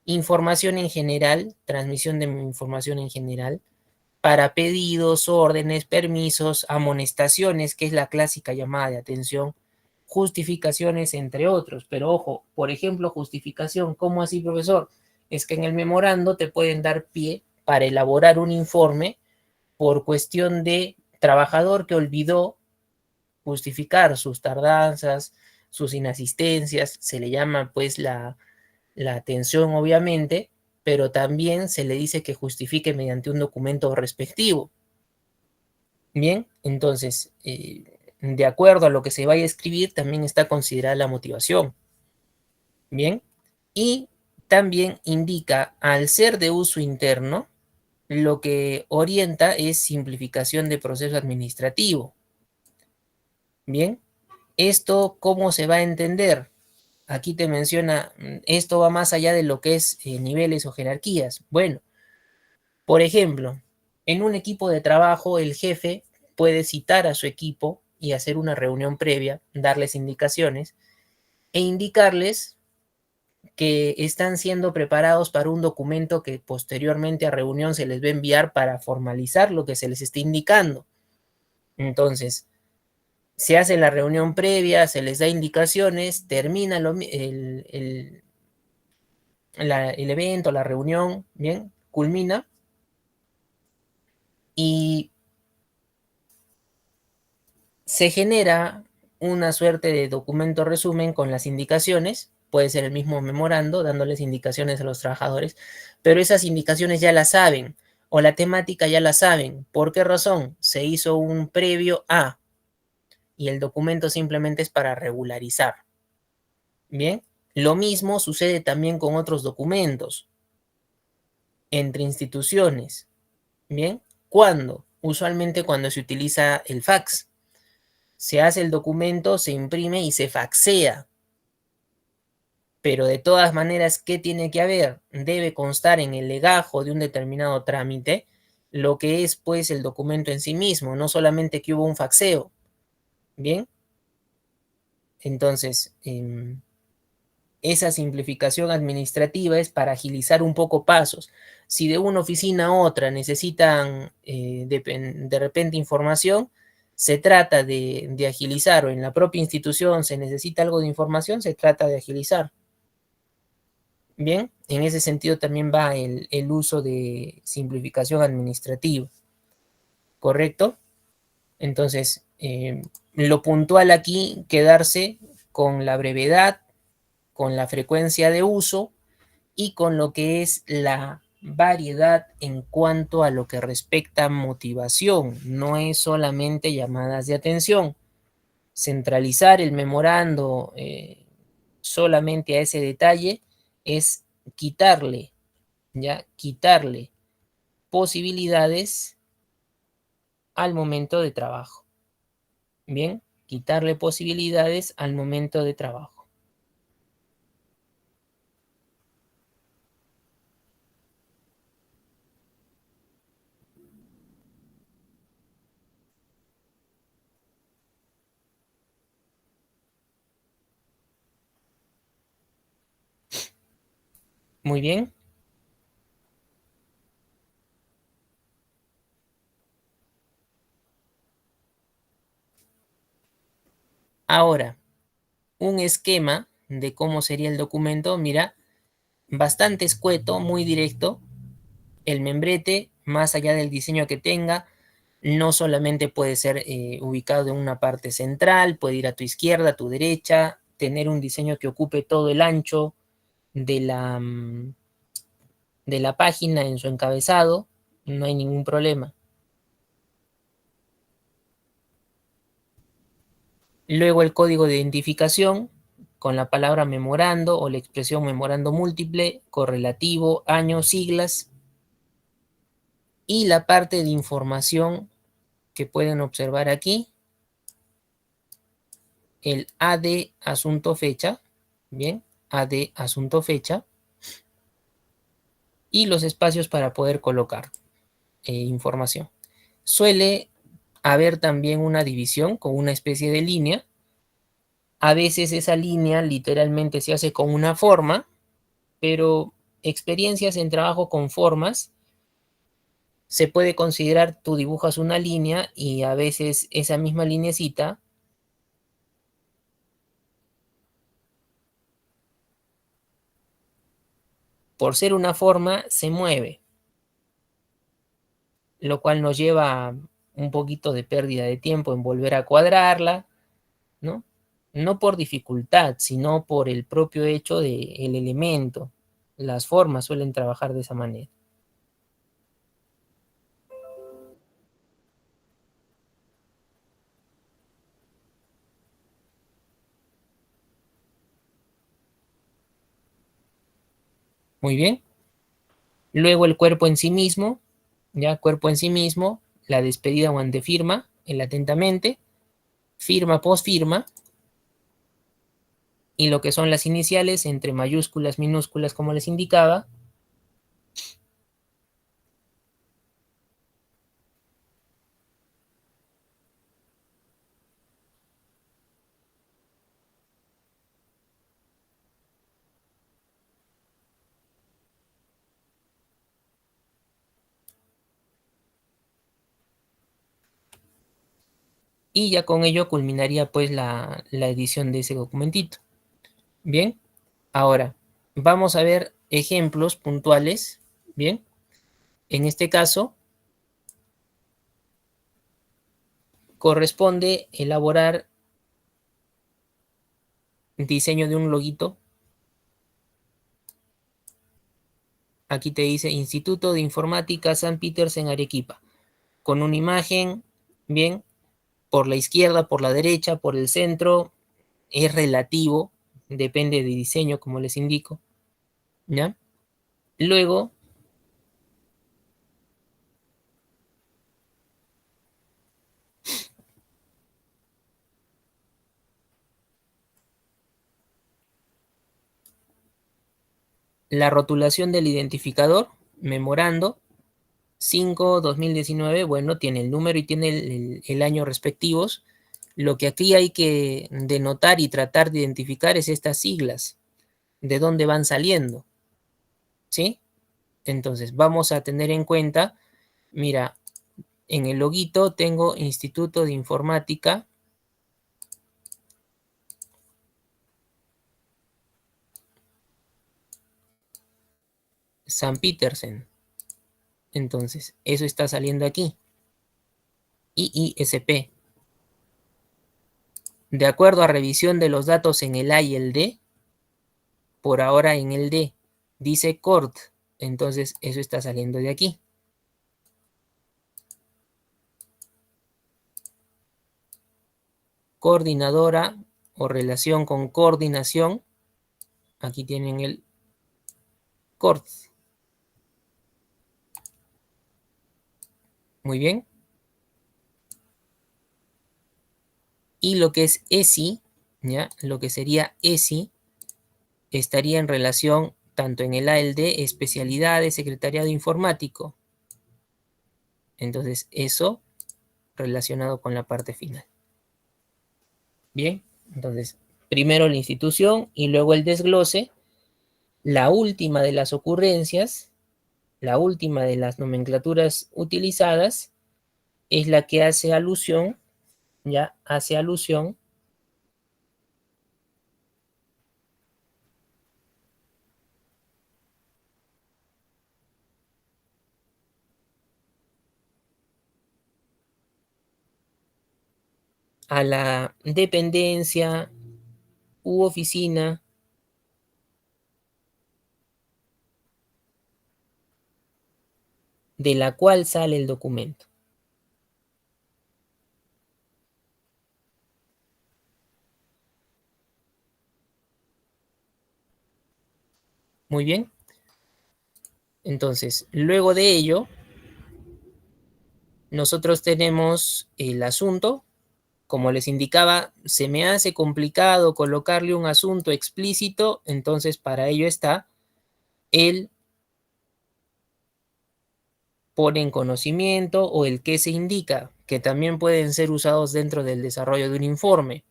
Información en general, transmisión de información en general, para pedidos, órdenes, permisos, amonestaciones, que es la clásica llamada de atención, justificaciones, entre otros. Pero ojo, por ejemplo, justificación, ¿cómo así, profesor? Es que en el memorando te pueden dar pie para elaborar un informe por cuestión de trabajador que olvidó justificar sus tardanzas, sus inasistencias, se le llama pues la atención obviamente, pero también se le dice que justifique mediante un documento respectivo. Bien, entonces, de acuerdo a lo que se vaya a escribir, también está considerada la motivación. Bien, y también indica, al ser de uso interno, lo que orienta es simplificación de proceso administrativo. Bien, ¿esto cómo se va a entender? Aquí te menciona, esto va más allá de lo que es niveles o jerarquías. Bueno, por ejemplo, en un equipo de trabajo, el jefe puede citar a su equipo y hacer una reunión previa, darles indicaciones e indicarles que están siendo preparados para un documento que posteriormente a reunión se les va a enviar para formalizar lo que se les está indicando. Entonces, se hace la reunión previa, se les da indicaciones, termina el evento, la reunión, bien, culmina y se genera una suerte de documento resumen con las indicaciones, puede ser el mismo memorando, dándoles indicaciones a los trabajadores, pero esas indicaciones ya las saben, o la temática ya la saben. ¿Por qué razón? Se hizo un previo a, y el documento simplemente es para regularizar. Bien, lo mismo sucede también con otros documentos, entre instituciones. Bien, ¿cuándo? Usualmente cuando se utiliza el fax. Se hace el documento, se imprime y se faxea. Pero de todas maneras, ¿qué tiene que haber? Debe constar en el legajo de un determinado trámite lo que es pues el documento en sí mismo, no solamente que hubo un faxeo. Bien, entonces esa simplificación administrativa es para agilizar un poco pasos. Si de una oficina a otra necesitan de repente información, se trata de agilizar, o en la propia institución se necesita algo de información, se trata de agilizar. Bien, en ese sentido también va el uso de simplificación administrativa, ¿correcto? Entonces, lo puntual aquí, quedarse con la brevedad, con la frecuencia de uso y con lo que es la variedad en cuanto a lo que respecta a motivación. No es solamente llamadas de atención. Centralizar el memorando solamente a ese detalle es quitarle, ¿ya? Quitarle posibilidades al momento de trabajo. Bien, quitarle posibilidades al momento de trabajo. Muy bien. Ahora, un esquema de cómo sería el documento, mira, bastante escueto, muy directo. El membrete, más allá del diseño que tenga, no solamente puede ser ubicado en una parte central, puede ir a tu izquierda, a tu derecha, tener un diseño que ocupe todo el ancho de la página en su encabezado, no hay ningún problema. Luego el código de identificación con la palabra memorando o la expresión memorando múltiple, correlativo, año, siglas y la parte de información que pueden observar aquí, el AD asunto fecha, bien, AD asunto fecha y los espacios para poder colocar información. Suele haber también una división con una especie de línea. A veces esa línea literalmente se hace con una forma, pero experiencias en trabajo con formas, se puede considerar tú dibujas una línea y a veces esa misma linecita, por ser una forma, se mueve, lo cual nos lleva un poquito de pérdida de tiempo en volver a cuadrarla, ¿no? No por dificultad, sino por el propio hecho del elemento. Las formas suelen trabajar de esa manera. Muy bien. Luego el cuerpo en sí mismo, ya cuerpo en sí mismo, la despedida o antefirma, el atentamente, firma, posfirma, y lo que son las iniciales entre mayúsculas, minúsculas, como les indicaba. Y ya con ello culminaría pues la edición de ese documentito. Bien, ahora vamos a ver ejemplos puntuales. Bien, en este caso corresponde elaborar diseño de un loguito. Aquí te dice Instituto de Informática San Peters en Arequipa, con una imagen, bien, por la izquierda, por la derecha, por el centro, es relativo, depende de diseño, como les indico, ¿ya? Luego, la rotulación del identificador, memorando, 5/2019, bueno, tiene el número y tiene el año respectivos. Lo que aquí hay que denotar y tratar de identificar es estas siglas, de dónde van saliendo, ¿sí? Entonces, vamos a tener en cuenta, mira, en el loguito tengo Instituto de Informática San Petersen. Entonces, eso está saliendo aquí. IISP. De acuerdo a revisión de los datos en el A y el D, por ahora en el D dice CORT. Entonces, eso está saliendo de aquí. Coordinadora o relación con coordinación. Aquí tienen el CORT. Muy bien. Y lo que es ESI, ¿ya? Lo que sería ESI estaría en relación tanto en el ALD, especialidades, secretariado informático. Entonces, eso relacionado con la parte final. Bien, entonces, primero la institución y luego el desglose. La última de las ocurrencias, la última de las nomenclaturas utilizadas, es la que hace alusión, ya hace alusión a la dependencia u oficina de la cual sale el documento. Muy bien. Entonces, luego de ello, nosotros tenemos el asunto. Como les indicaba, se me hace complicado colocarle un asunto explícito, entonces para ello está el pone en conocimiento o el que se indica, que también pueden ser usados dentro del desarrollo de un informe.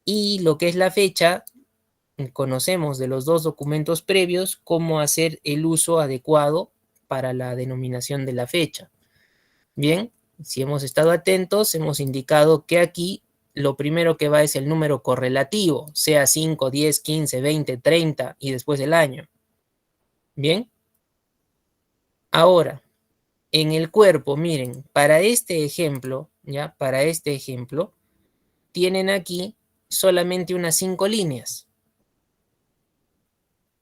Y lo que es la fecha, conocemos de los dos documentos previos cómo hacer el uso adecuado para la denominación de la fecha. Bien, si hemos estado atentos, hemos indicado que aquí lo primero que va es el número correlativo, sea 5, 10, 15, 20, 30 y después el año. Bien, ahora, en el cuerpo, miren, para este ejemplo, ¿ya? Para este ejemplo, tienen aquí solamente unas 5 líneas.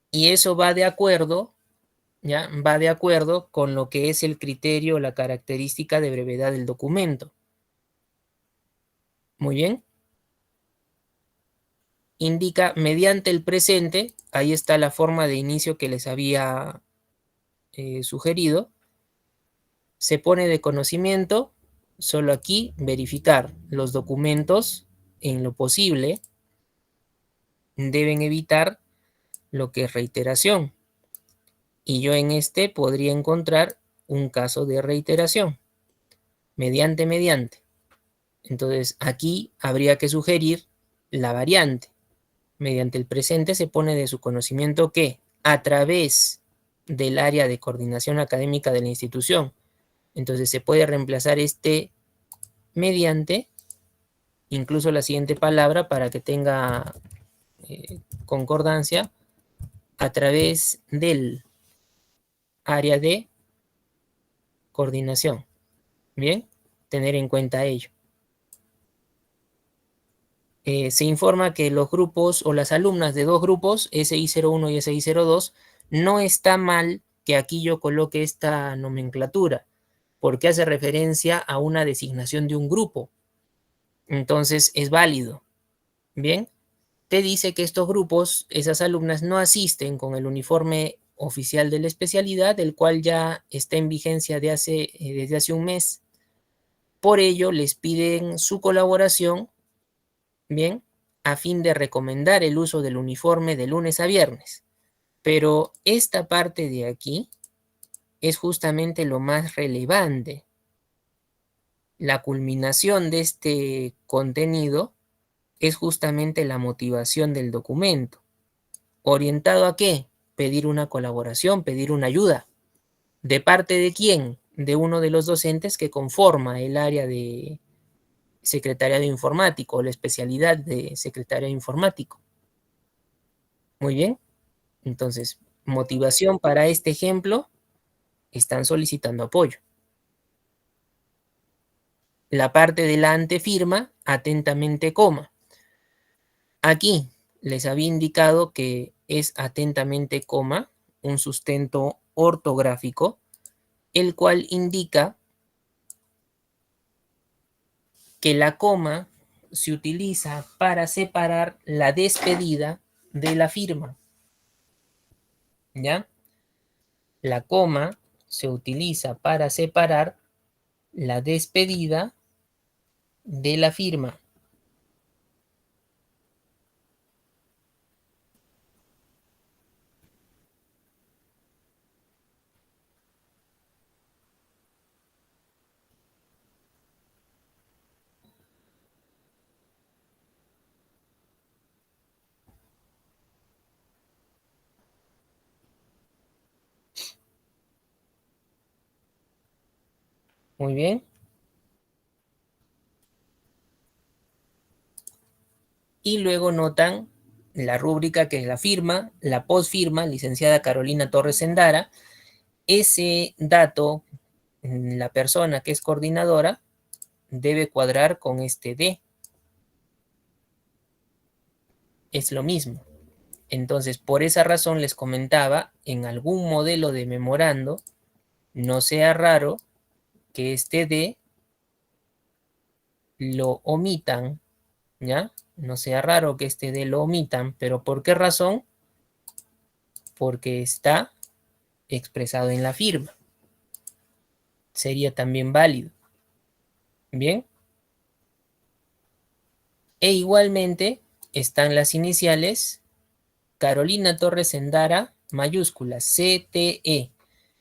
Y eso va de acuerdo, ¿ya? Va de acuerdo con lo que es el criterio o la característica de brevedad del documento. Muy bien. Indica mediante el presente, ahí está la forma de inicio que les había sugerido, se pone de conocimiento, solo aquí verificar los documentos en lo posible, deben evitar lo que es reiteración. Y yo en este podría encontrar un caso de reiteración, mediante. Entonces aquí habría que sugerir la variante. Mediante el presente se pone de su conocimiento que a través del área de coordinación académica de la institución, entonces se puede reemplazar este mediante, incluso la siguiente palabra para que tenga concordancia, a través del área de coordinación. Bien, tener en cuenta ello. Se informa que los grupos o las alumnas de dos grupos, SI01 y SI02, no está mal que aquí yo coloque esta nomenclatura, porque hace referencia a una designación de un grupo. Entonces es válido. Bien, te dice que estos grupos, esas alumnas no asisten con el uniforme oficial de la especialidad, el cual ya está en vigencia desde hace un mes. Por ello, les piden su colaboración, bien, a fin de recomendar el uso del uniforme de lunes a viernes. Pero esta parte de aquí es justamente lo más relevante. La culminación de este contenido es justamente la motivación del documento. ¿Orientado a qué? Pedir una colaboración, pedir una ayuda. ¿De parte de quién? De uno de los docentes que conforma el área de secretariado informático o la especialidad de secretariado informático. Muy bien. Entonces, motivación para este ejemplo, están solicitando apoyo. La parte de la antefirma, atentamente, coma. Aquí les había indicado que es atentamente, coma, un sustento ortográfico, el cual indica que la coma se utiliza para separar la despedida de la firma. ¿Ya? La coma se utiliza para separar la despedida de la firma. Muy bien. Y luego notan la rúbrica que es la firma, la postfirma, licenciada Carolina Torres Endara. Ese dato, la persona que es coordinadora, debe cuadrar con este D. Es lo mismo. Entonces, por esa razón les comentaba, en algún modelo de memorando, no sea raro que este D lo omitan, ¿ya? No sea raro que este D lo omitan, pero ¿por qué razón? Porque está expresado en la firma. Sería también válido. Bien. E igualmente están las iniciales Carolina Torres Endara, mayúsculas, CTE.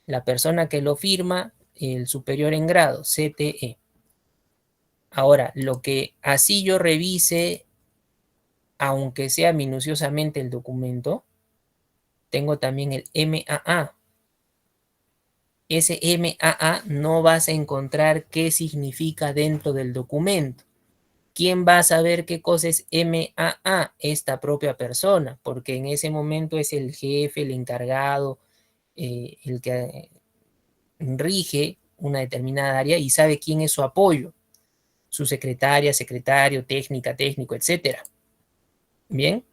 La persona que lo firma, el superior en grado, CTE. Ahora, lo que así yo revise, aunque sea minuciosamente el documento, tengo también el MAA. Ese MAA no vas a encontrar qué significa dentro del documento. ¿Quién va a saber qué cosa es MAA? Esta propia persona, porque en ese momento es el jefe, el encargado, el que rige una determinada área y sabe quién es su apoyo, su secretaria, secretario, técnica, técnico, etcétera. Bien,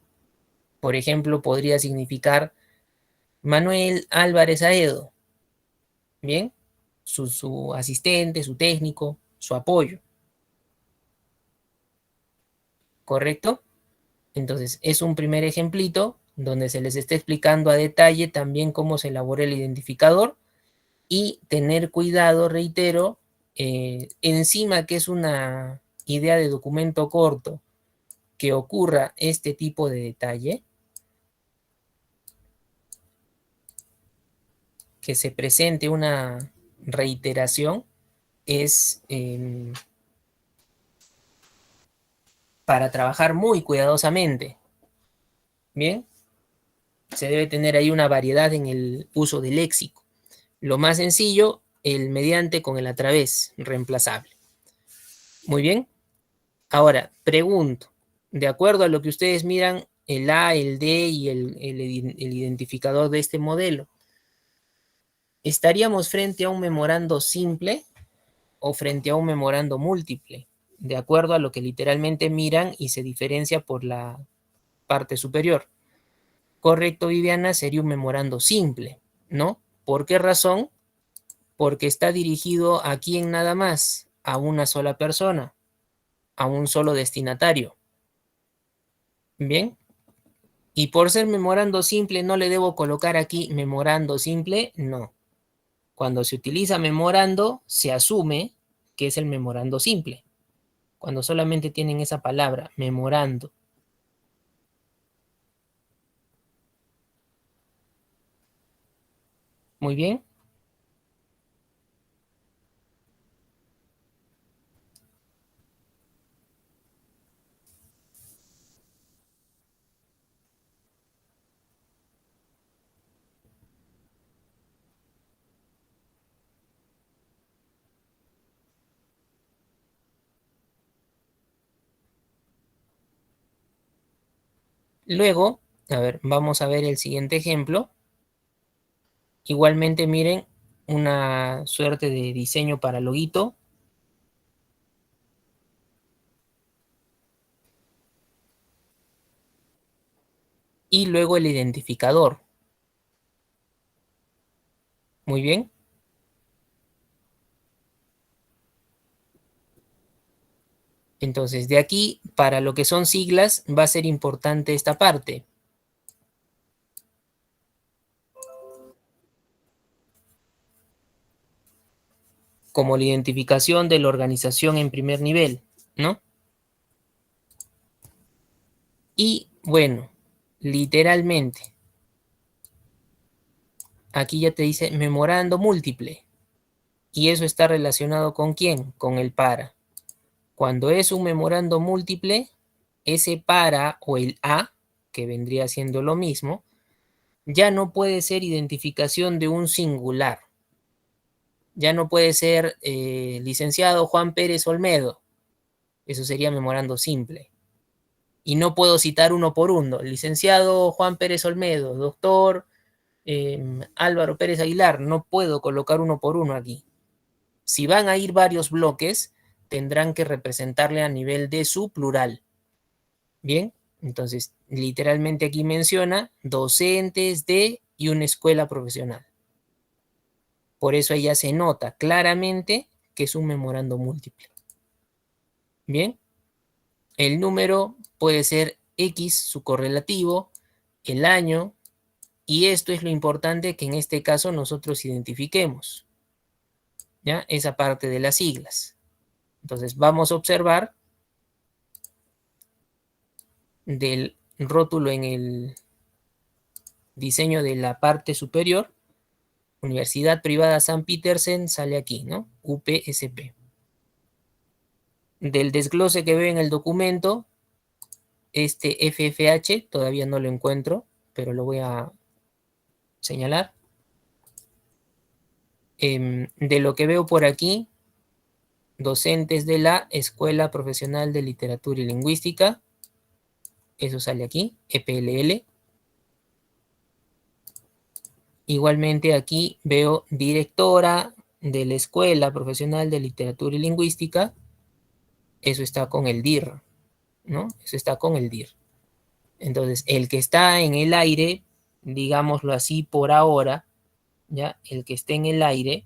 por ejemplo, podría significar Manuel Álvarez Aedo. Bien, su asistente, su técnico, su apoyo. ¿Correcto? Entonces, es un primer ejemplito donde se les está explicando a detalle también cómo se elabora el identificador y tener cuidado, reitero, encima que es una idea de documento corto, que ocurra este tipo de detalle, que se presente una reiteración, es para trabajar muy cuidadosamente. Bien, se debe tener ahí una variedad en el uso del léxico. Lo más sencillo, el mediante con el a través, reemplazable. Muy bien. Ahora, pregunto, de acuerdo a lo que ustedes miran, el A, el D y el identificador de este modelo, ¿estaríamos frente a un memorando simple o frente a un memorando múltiple? De acuerdo a lo que literalmente miran y se diferencia por la parte superior. Correcto, Viviana, sería un memorando simple, ¿no? ¿Por qué razón? Porque está dirigido a quién nada más, a una sola persona, a un solo destinatario. Bien. Y por ser memorando simple, no le debo colocar aquí memorando simple, no. Cuando se utiliza memorando, se asume que es el memorando simple. Cuando solamente tienen esa palabra, memorando. Muy bien. Luego, a ver, vamos a ver el siguiente ejemplo. Igualmente, miren, una suerte de diseño para loguito. Y luego el identificador. Muy bien. Entonces, de aquí, para lo que son siglas, va a ser importante esta parte. como la identificación de la organización en primer nivel, ¿no? Y bueno, literalmente, aquí ya te dice memorando múltiple. Y eso está relacionado ¿con quién? Con el para. Cuando es un memorando múltiple, ese para o el a, que vendría siendo lo mismo, ya no puede ser identificación de un singular. Ya no puede ser licenciado Juan Pérez Olmedo. Eso sería memorando simple. Y no puedo citar uno por uno. Licenciado Juan Pérez Olmedo, doctor Álvaro Pérez Aguilar. No puedo colocar uno por uno aquí. Si van a ir varios bloques, tendrán que representarle a nivel de su plural. Bien, entonces literalmente aquí menciona docentes de y una escuela profesional. Por eso ella se nota claramente que es un memorando múltiple. Bien, el número puede ser X, su correlativo, el año, y esto es lo importante que en este caso nosotros identifiquemos, ¿ya? Esa parte de las siglas. Entonces vamos a observar del rótulo en el diseño de la parte superior, Universidad Privada San Petersen sale aquí, ¿no? UPSP. Del desglose que veo en el documento, este FFH todavía no lo encuentro, pero lo voy a señalar. De lo que veo por aquí, docentes de la Escuela Profesional de Literatura y Lingüística, eso sale aquí, EPLL. Igualmente aquí veo directora de la Escuela Profesional de Literatura y Lingüística, eso está con el DIR, ¿no? Eso está con el DIR. Entonces, el que está en el aire, digámoslo así por ahora, ¿ya? El que esté en el aire,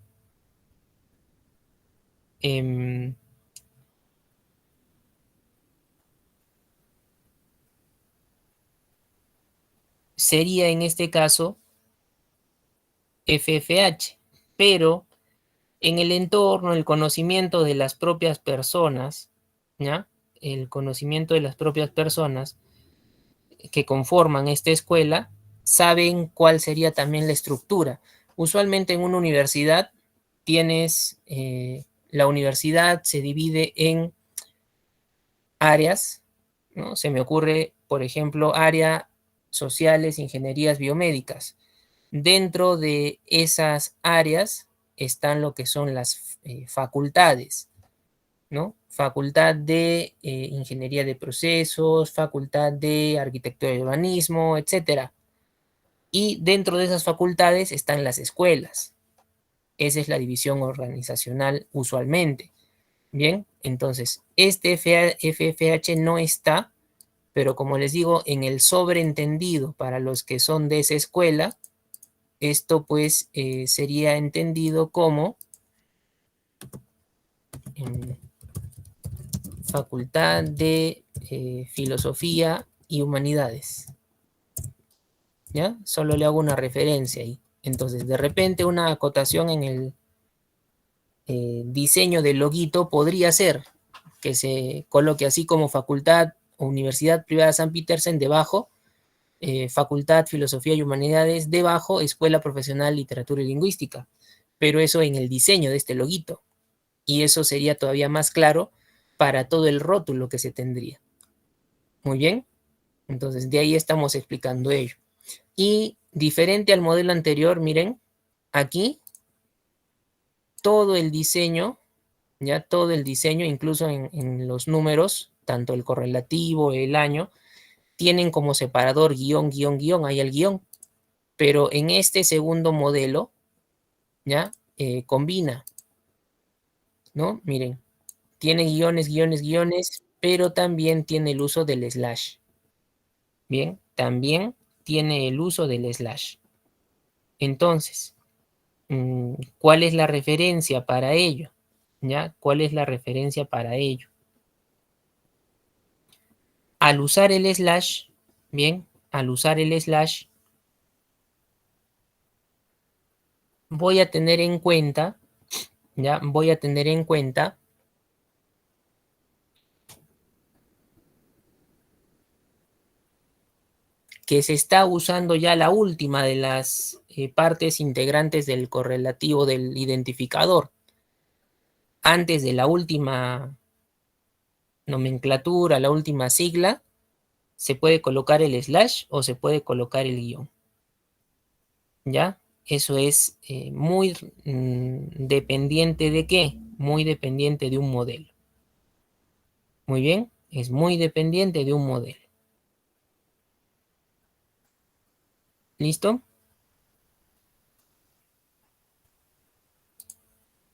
sería en este caso FFH, pero en el entorno, el conocimiento de las propias personas, ¿ya? El conocimiento de las propias personas que conforman esta escuela saben cuál sería también la estructura. Usualmente en una universidad tienes, la universidad se divide en áreas, ¿no? Se me ocurre, por ejemplo, área sociales, ingenierías biomédicas. Dentro de esas áreas están lo que son las facultades, ¿no? Facultad de Ingeniería de Procesos, Facultad de Arquitectura y Urbanismo, etcétera. Y dentro de esas facultades están las escuelas. Esa es la división organizacional usualmente. Bien, entonces, este FFH no está, pero como les digo, en el sobreentendido para los que son de esa escuela, esto pues sería entendido como Facultad de Filosofía y Humanidades. ¿Ya? Solo le hago una referencia ahí. Entonces, de repente una acotación en el diseño del loguito podría ser que se coloque así como Facultad o Universidad Privada San Petersen debajo, Facultad Filosofía y Humanidades debajo, Escuela Profesional Literatura y Lingüística. Pero eso en el diseño de este loguito. Y eso sería todavía más claro para todo el rótulo que se tendría. Muy bien. Entonces, de ahí estamos explicando ello. Y diferente al modelo anterior, miren, aquí todo el diseño, ya todo el diseño, incluso en los números, tanto el correlativo, el año, tienen como separador guión, guión, guión, hay el guión. Pero en este segundo modelo, ya, combina, ¿no? Miren, tiene guiones, guiones, guiones, pero también tiene el uso del slash. Bien, también tiene el uso del slash. Entonces, ¿cuál es la referencia para ello? ¿Ya? ¿Cuál es la referencia para ello? Al usar el slash, bien, al usar el slash, voy a tener en cuenta, ya voy a tener en cuenta que se está usando ya la última de las partes integrantes del correlativo del identificador. Antes de la última nomenclatura, la última sigla, se puede colocar el slash o se puede colocar el guión. ¿Ya? Eso es muy dependiente de qué, muy dependiente de un modelo. Muy bien, es muy dependiente de un modelo. ¿Listo?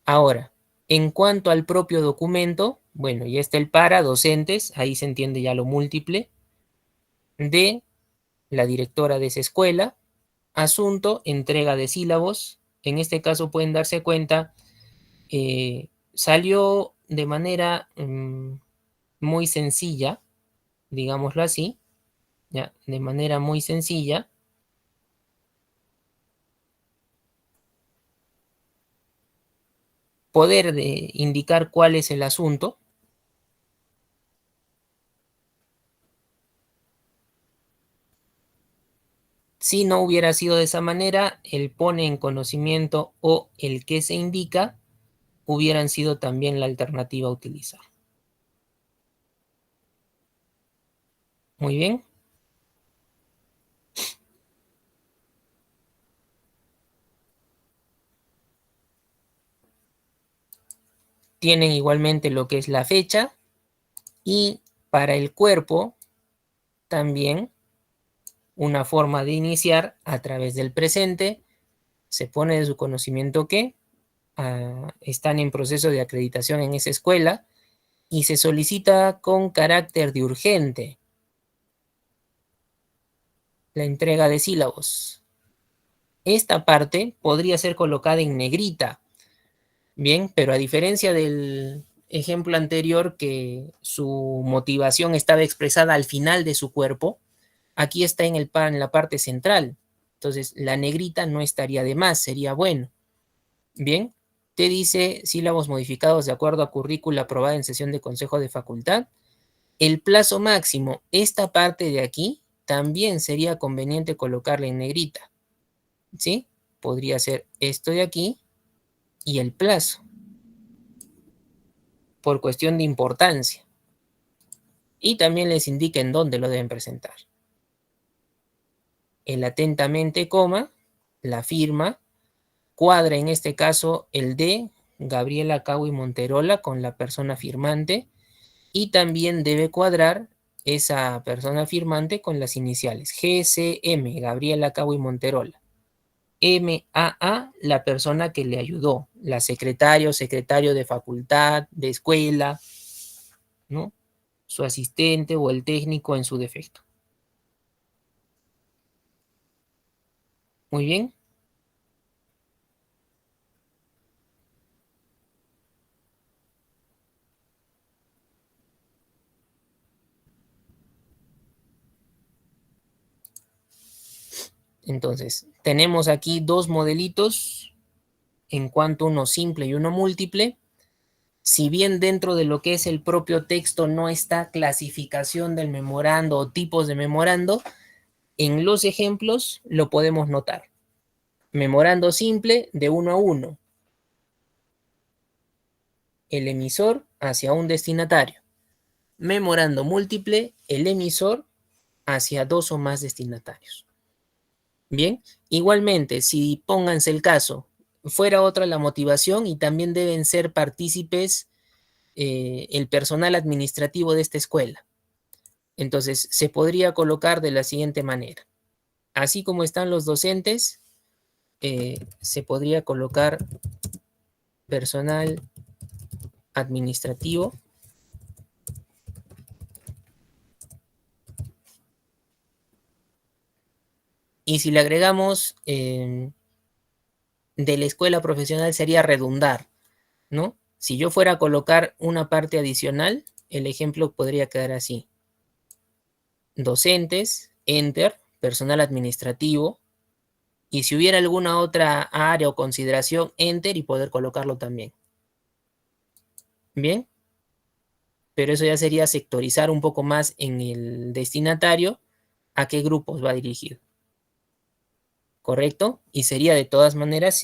Ahora, en cuanto al propio documento, bueno, ya está el para docentes, ahí se entiende ya lo múltiple, de la directora de esa escuela, asunto, entrega de sílabos, en este caso pueden darse cuenta, salió de manera muy sencilla, digámoslo así, ya, de manera muy sencilla, poder indicar cuál es el asunto. Si no hubiera sido de esa manera, el pone en conocimiento o el que se indica hubieran sido también la alternativa a utilizar. Muy bien. Tienen igualmente lo que es la fecha y para el cuerpo también una forma de iniciar a través del presente. Se pone de su conocimiento que están en proceso de acreditación en esa escuela y se solicita con carácter de urgente la entrega de sílabos. Esta parte podría ser colocada en negrita, bien, pero a diferencia del ejemplo anterior que su motivación estaba expresada al final de su cuerpo, aquí está en la parte central. Entonces, la negrita no estaría de más, sería bueno. Bien, te dice sílabos modificados de acuerdo a currícula aprobada en sesión de consejo de facultad. El plazo máximo, esta parte de aquí, también sería conveniente colocarla en negrita. ¿Sí? Podría ser esto de aquí y el plazo, por cuestión de importancia. Y también les indica en dónde lo deben presentar. El atentamente, coma, la firma, cuadra en este caso el de Gabriela Cagui Monterola con la persona firmante y también debe cuadrar esa persona firmante con las iniciales GCM, Gabriela Cagui Monterola. MAA, la persona que le ayudó, la secretaria o secretario de facultad, de escuela, ¿no? Su asistente o el técnico en su defecto. Muy bien. Entonces, tenemos aquí dos modelitos en cuanto uno simple y uno múltiple. Si bien dentro de lo que es el propio texto no está clasificación del memorando o tipos de memorando, en los ejemplos lo podemos notar. Memorando simple de 1 a 1. El emisor hacia un destinatario. Memorando múltiple, el emisor hacia dos o más destinatarios. Bien, igualmente, si pónganse el caso, fuera otra la motivación y también deben ser partícipes el personal administrativo de esta escuela. Entonces, se podría colocar de la siguiente manera. Así como están los docentes, se podría colocar personal administrativo y si le agregamos de la escuela profesional sería redundar, ¿no? Si yo fuera a colocar una parte adicional, el ejemplo podría quedar así. Docentes, enter, personal administrativo, y si hubiera alguna otra área o consideración, enter y poder colocarlo también. Bien, pero eso ya sería sectorizar un poco más en el destinatario a qué grupos va dirigido, ¿correcto? Y sería de todas maneras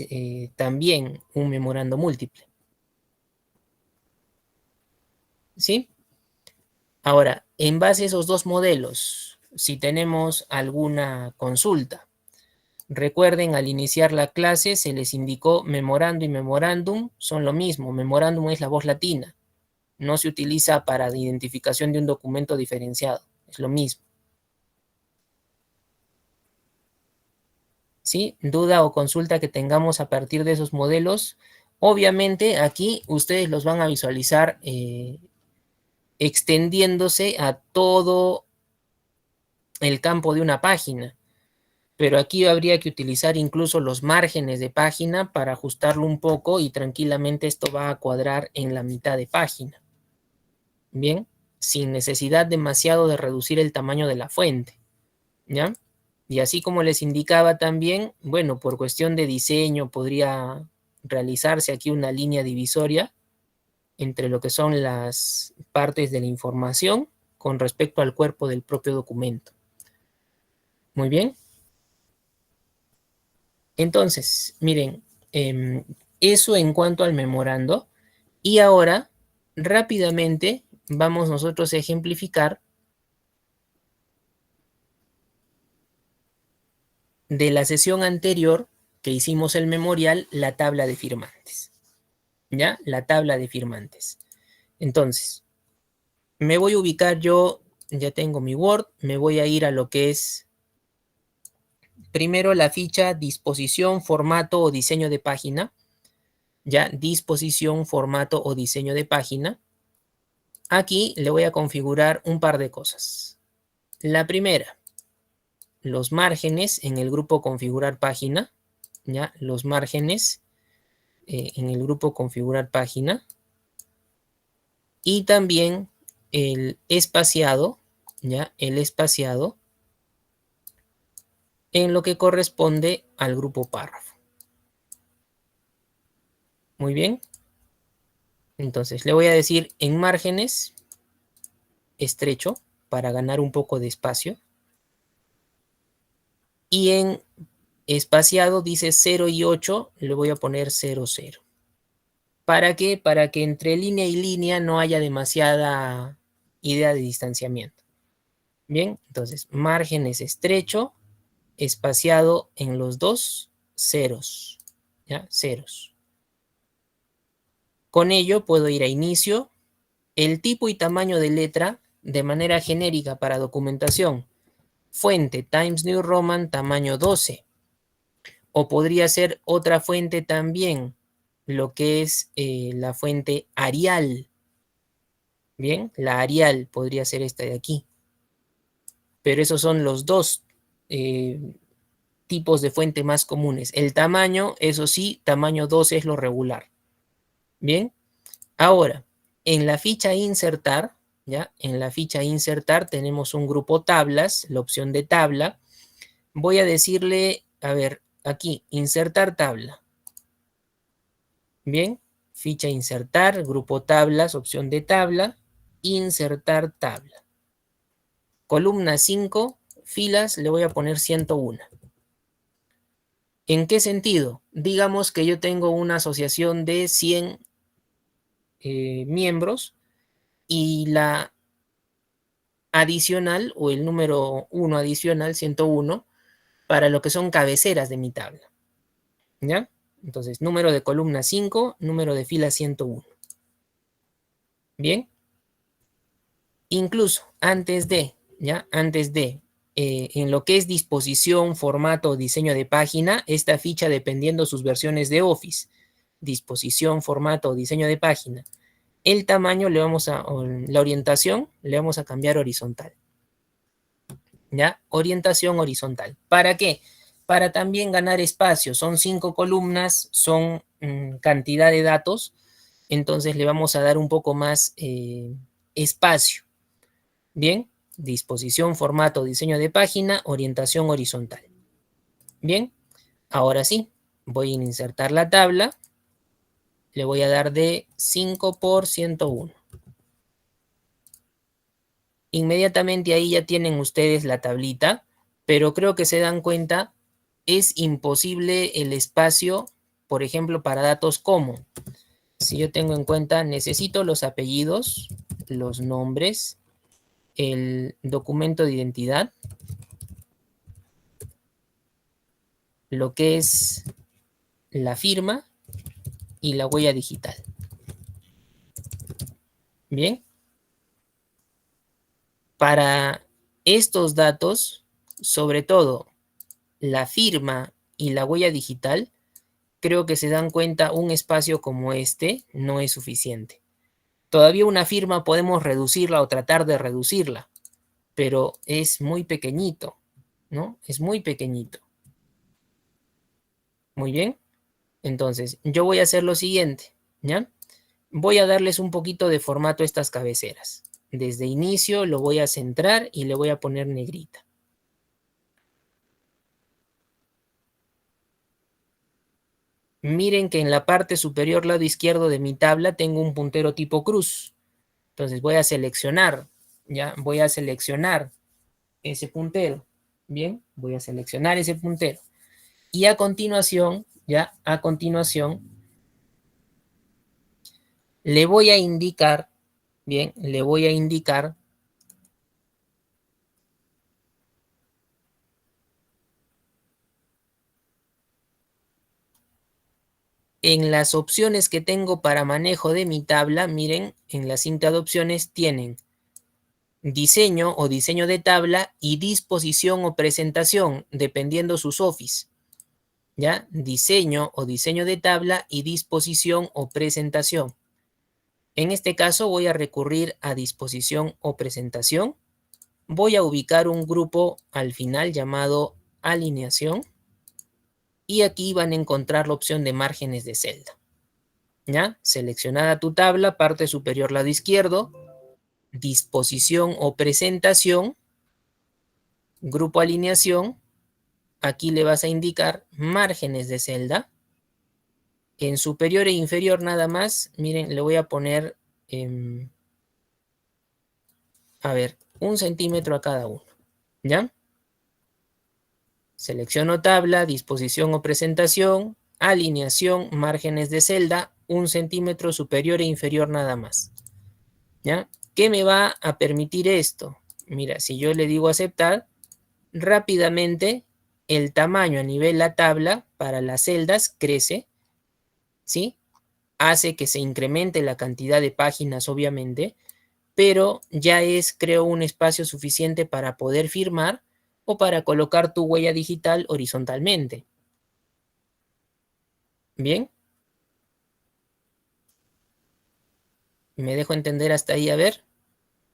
también un memorando múltiple, ¿sí? Ahora, en base a esos dos modelos, si tenemos alguna consulta, recuerden, al iniciar la clase se les indicó memorando y memorándum son lo mismo. Memorándum es la voz latina. No se utiliza para la identificación de un documento diferenciado. Es lo mismo. ¿Sí? Duda o consulta que tengamos a partir de esos modelos. Obviamente aquí ustedes los van a visualizar extendiéndose a todo el campo de una página. Pero aquí habría que utilizar incluso los márgenes de página para ajustarlo un poco y tranquilamente esto va a cuadrar en la mitad de página. Bien, sin necesidad demasiado de reducir el tamaño de la fuente, ¿ya? Y así como les indicaba también, bueno, por cuestión de diseño podría realizarse aquí una línea divisoria entre lo que son las partes de la información con respecto al cuerpo del propio documento. Muy bien. Entonces, miren, eso en cuanto al memorando. Y ahora, rápidamente, vamos nosotros a ejemplificar de la sesión anterior que hicimos el memorial, la tabla de firmantes. ¿Ya? La tabla de firmantes. Entonces, me voy a ubicar yo, ya tengo mi Word, me voy a ir a lo que es primero la ficha disposición, formato o diseño de página. Ya, disposición, formato o diseño de página. Aquí le voy a configurar un par de cosas. La primera, los márgenes en el grupo configurar página. Ya, los márgenes en el grupo configurar página. Y también el espaciado, ya, el espaciado en lo que corresponde al grupo párrafo. Muy bien. Entonces le voy a decir en márgenes estrecho para ganar un poco de espacio. Y en espaciado dice 0 y 8, le voy a poner 0, 0. ¿Para qué? Para que entre línea y línea no haya demasiada idea de distanciamiento. Bien, entonces márgenes estrecho, espaciado en los dos ceros. ¿Ya? Ceros. Con ello puedo ir a inicio, el tipo y tamaño de letra de manera genérica para documentación. Fuente Times New Roman tamaño 12. O podría ser otra fuente también, lo que es la fuente Arial. Bien, la Arial podría ser esta de aquí. Pero esos son los dos tipos de fuente más comunes. El tamaño, eso sí, tamaño 12 es lo regular. Bien, ahora, en la ficha insertar, ¿ya? En la ficha insertar tenemos un grupo tablas, la opción de tabla. Voy a decirle, a ver, aquí, insertar tabla. Bien, ficha insertar, grupo tablas, opción de tabla, insertar tabla. Columna 5, filas, le voy a poner 101. ¿En qué sentido? Digamos que yo tengo una asociación de 100 miembros y la adicional o el número 1 adicional, 101, para lo que son cabeceras de mi tabla. ¿Ya? Entonces, número de columna 5, número de fila 101. Bien. Incluso antes de, ¿ya? Antes de, en lo que es disposición, formato, diseño de página, esta ficha dependiendo sus versiones de Office, disposición, formato, diseño de página, el tamaño le vamos a, la orientación le vamos a cambiar horizontal. ¿Ya? Orientación horizontal. ¿Para qué? Para también ganar espacio. Son 5 columnas, son cantidad de datos, entonces le vamos a dar un poco más espacio. Bien, disposición, formato, diseño de página, orientación horizontal. Bien, ahora sí, voy a insertar la tabla. Le voy a dar de 5 por 101. Inmediatamente ahí ya tienen ustedes la tablita, pero creo que se dan cuenta, es imposible el espacio, por ejemplo, para datos como, si yo tengo en cuenta, necesito los apellidos, los nombres, el documento de identidad, lo que es la firma y la huella digital. Bien, para estos datos, sobre todo la firma y la huella digital, creo que se dan cuenta, un espacio como este no es suficiente. Todavía una firma podemos reducirla o tratar de reducirla, pero es muy pequeñito, ¿no? Es muy pequeñito. Muy bien. Entonces, yo voy a hacer lo siguiente, ¿ya? Voy a darles un poquito de formato a estas cabeceras. Desde inicio lo voy a centrar y le voy a poner negrita. Miren que en la parte superior lado izquierdo de mi tabla tengo un puntero tipo cruz. Entonces voy a seleccionar, ¿ya? Voy a seleccionar ese puntero. Bien, voy a seleccionar ese puntero. Y a continuación, ya, a continuación, le voy a indicar, bien, le voy a indicar en las opciones que tengo para manejo de mi tabla, miren, en la cinta de opciones tienen diseño o diseño de tabla y disposición o presentación, dependiendo sus office. ¿Ya? Diseño o diseño de tabla y disposición o presentación. En este caso voy a recurrir a disposición o presentación. Voy a ubicar un grupo al final llamado alineación. Y aquí van a encontrar la opción de márgenes de celda. ¿Ya? Seleccionada tu tabla, parte superior lado izquierdo, disposición o presentación, grupo alineación. Aquí le vas a indicar márgenes de celda. En superior e inferior nada más, miren, le voy a poner, a ver, 1 centímetro a cada uno, ¿ya? Selecciono tabla, disposición o presentación, alineación, márgenes de celda, 1 centímetro superior e inferior nada más, ¿ya? ¿Qué me va a permitir esto? Mira, si yo le digo aceptar, rápidamente el tamaño a nivel de la tabla para las celdas crece, ¿sí? Hace que se incremente la cantidad de páginas, obviamente, pero ya es, creo, un espacio suficiente para poder firmar o para colocar tu huella digital horizontalmente. Bien, me dejo entender hasta ahí, a ver.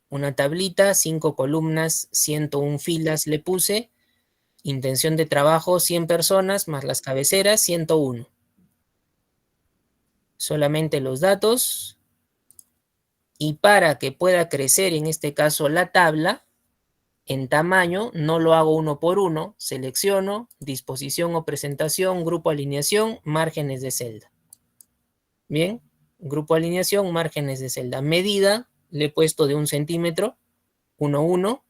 Una tablita, 5 columnas, 101 filas le puse. Intención de trabajo, 100 personas, más las cabeceras, 101. Solamente los datos. Y para que pueda crecer, en este caso, la tabla, en tamaño, no lo hago uno por uno, selecciono, disposición o presentación, grupo alineación, márgenes de celda. Bien, grupo alineación, márgenes de celda. Medida, le he puesto de 1 centímetro, 1, 1,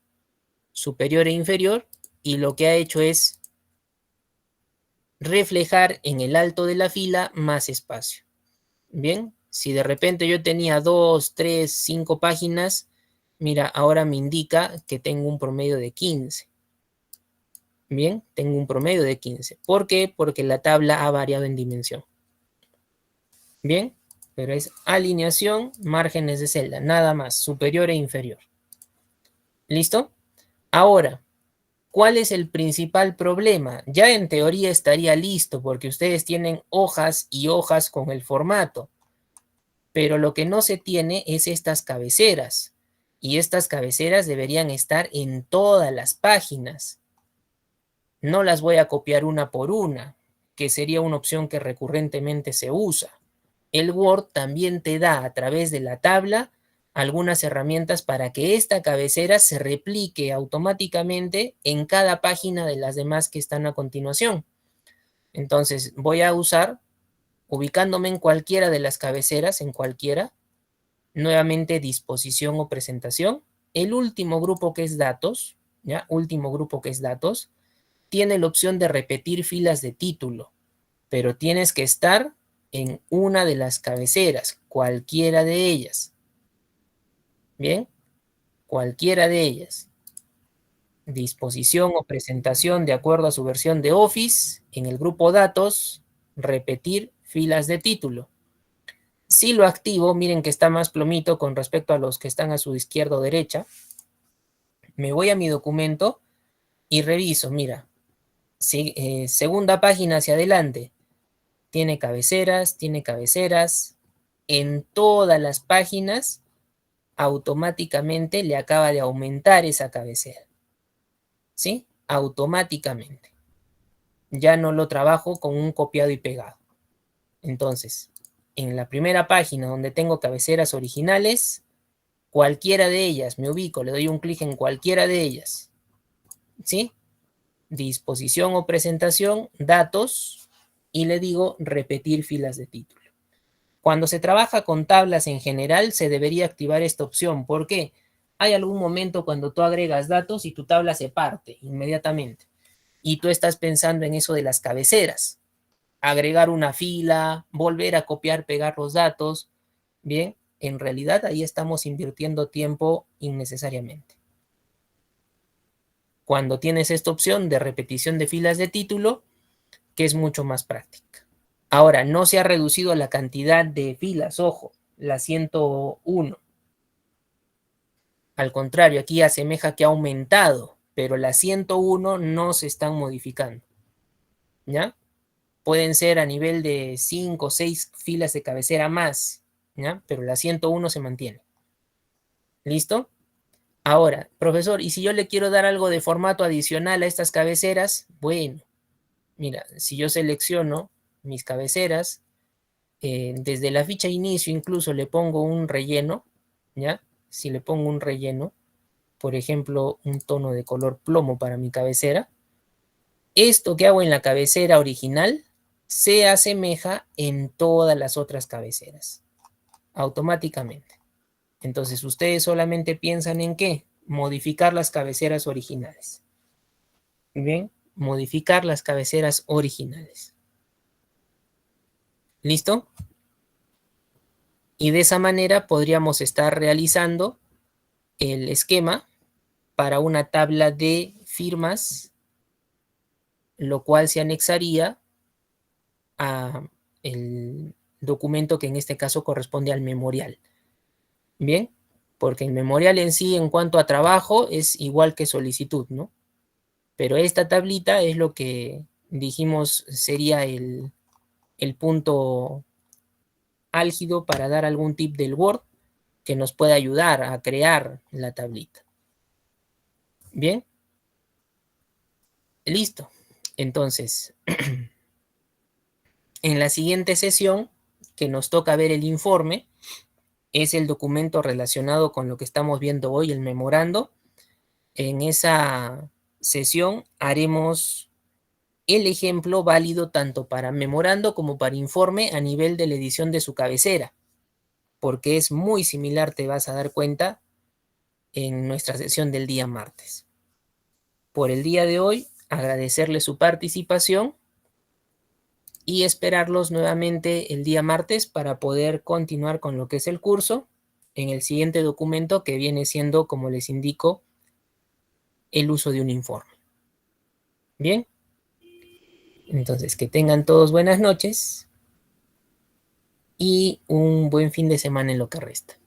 superior e inferior, y lo que ha hecho es reflejar en el alto de la fila más espacio. Bien, si de repente yo tenía 2, 3, 5 páginas, mira, ahora me indica que tengo un promedio de 15. Bien, tengo un promedio de 15. ¿Por qué? Porque la tabla ha variado en dimensión. Bien, pero es alineación, márgenes de celda, nada más, superior e inferior. ¿Listo? Ahora, ¿cuál es el principal problema? Ya en teoría estaría listo porque ustedes tienen hojas y hojas con el formato, pero lo que no se tiene es estas cabeceras. Y estas cabeceras deberían estar en todas las páginas. No las voy a copiar una por una, que sería una opción que recurrentemente se usa. El Word también te da a través de la tabla algunas herramientas para que esta cabecera se replique automáticamente en cada página de las demás que están a continuación. Entonces voy a usar ubicándome en cualquiera de las cabeceras, en cualquiera, nuevamente disposición o presentación. El último grupo que es datos, ¿ya? Último grupo que es datos, tiene la opción de repetir filas de título, pero tienes que estar en una de las cabeceras, cualquiera de ellas. Bien, cualquiera de ellas. Disposición o presentación de acuerdo a su versión de Office, en el grupo datos, repetir filas de título. Si lo activo, miren que está más plomito con respecto a los que están a su izquierda o derecha. Me voy a mi documento y reviso, mira, segunda página hacia adelante, tiene cabeceras, en todas las páginas automáticamente le acaba de aumentar esa cabecera, ¿sí? Automáticamente. Ya no lo trabajo con un copiado y pegado. Entonces, en la primera página donde tengo cabeceras originales, cualquiera de ellas, me ubico, le doy un clic en cualquiera de ellas, ¿sí? Disposición o presentación, datos, y le digo repetir filas de título. Cuando se trabaja con tablas en general, se debería activar esta opción. ¿Por qué? Hay algún momento cuando tú agregas datos y tu tabla se parte inmediatamente. Y tú estás pensando en eso de las cabeceras. Agregar una fila, volver a copiar, pegar los datos. Bien, en realidad ahí estamos invirtiendo tiempo innecesariamente. Cuando tienes esta opción de repetición de filas de título, que es mucho más práctica. Ahora, no se ha reducido la cantidad de filas, ojo, la 101. Al contrario, aquí asemeja que ha aumentado, pero las 101 no se están modificando, ¿ya? Pueden ser a nivel de 5 o 6 filas de cabecera más, ¿ya? Pero la 101 se mantiene. ¿Listo? Ahora, profesor, ¿y si yo le quiero dar algo de formato adicional a estas cabeceras? Bueno, mira, si yo selecciono mis cabeceras, desde la ficha inicio incluso le pongo un relleno, ¿ya? Si le pongo un relleno, por ejemplo, un tono de color plomo para mi cabecera, esto que hago en la cabecera original se asemeja en todas las otras cabeceras, automáticamente. Entonces, ustedes solamente piensan en qué? Modificar las cabeceras originales. Bien, modificar las cabeceras originales. ¿Listo? Y de esa manera podríamos estar realizando el esquema para una tabla de firmas, lo cual se anexaría a el documento que en este caso corresponde al memorial. Bien, porque el memorial en sí, en cuanto a trabajo, es igual que solicitud, ¿no? Pero esta tablita es lo que dijimos sería el punto álgido para dar algún tip del Word que nos pueda ayudar a crear la tablita. Bien, listo. Entonces, en la siguiente sesión, que nos toca ver el informe, es el documento relacionado con lo que estamos viendo hoy, el memorando. En esa sesión haremos el ejemplo válido tanto para memorando como para informe a nivel de la edición de su cabecera, porque es muy similar, te vas a dar cuenta, en nuestra sesión del día martes. Por el día de hoy, agradecerle su participación y esperarlos nuevamente el día martes para poder continuar con lo que es el curso en el siguiente documento que viene siendo, como les indico, el uso de un informe. Bien, entonces que tengan todos buenas noches y un buen fin de semana en lo que resta.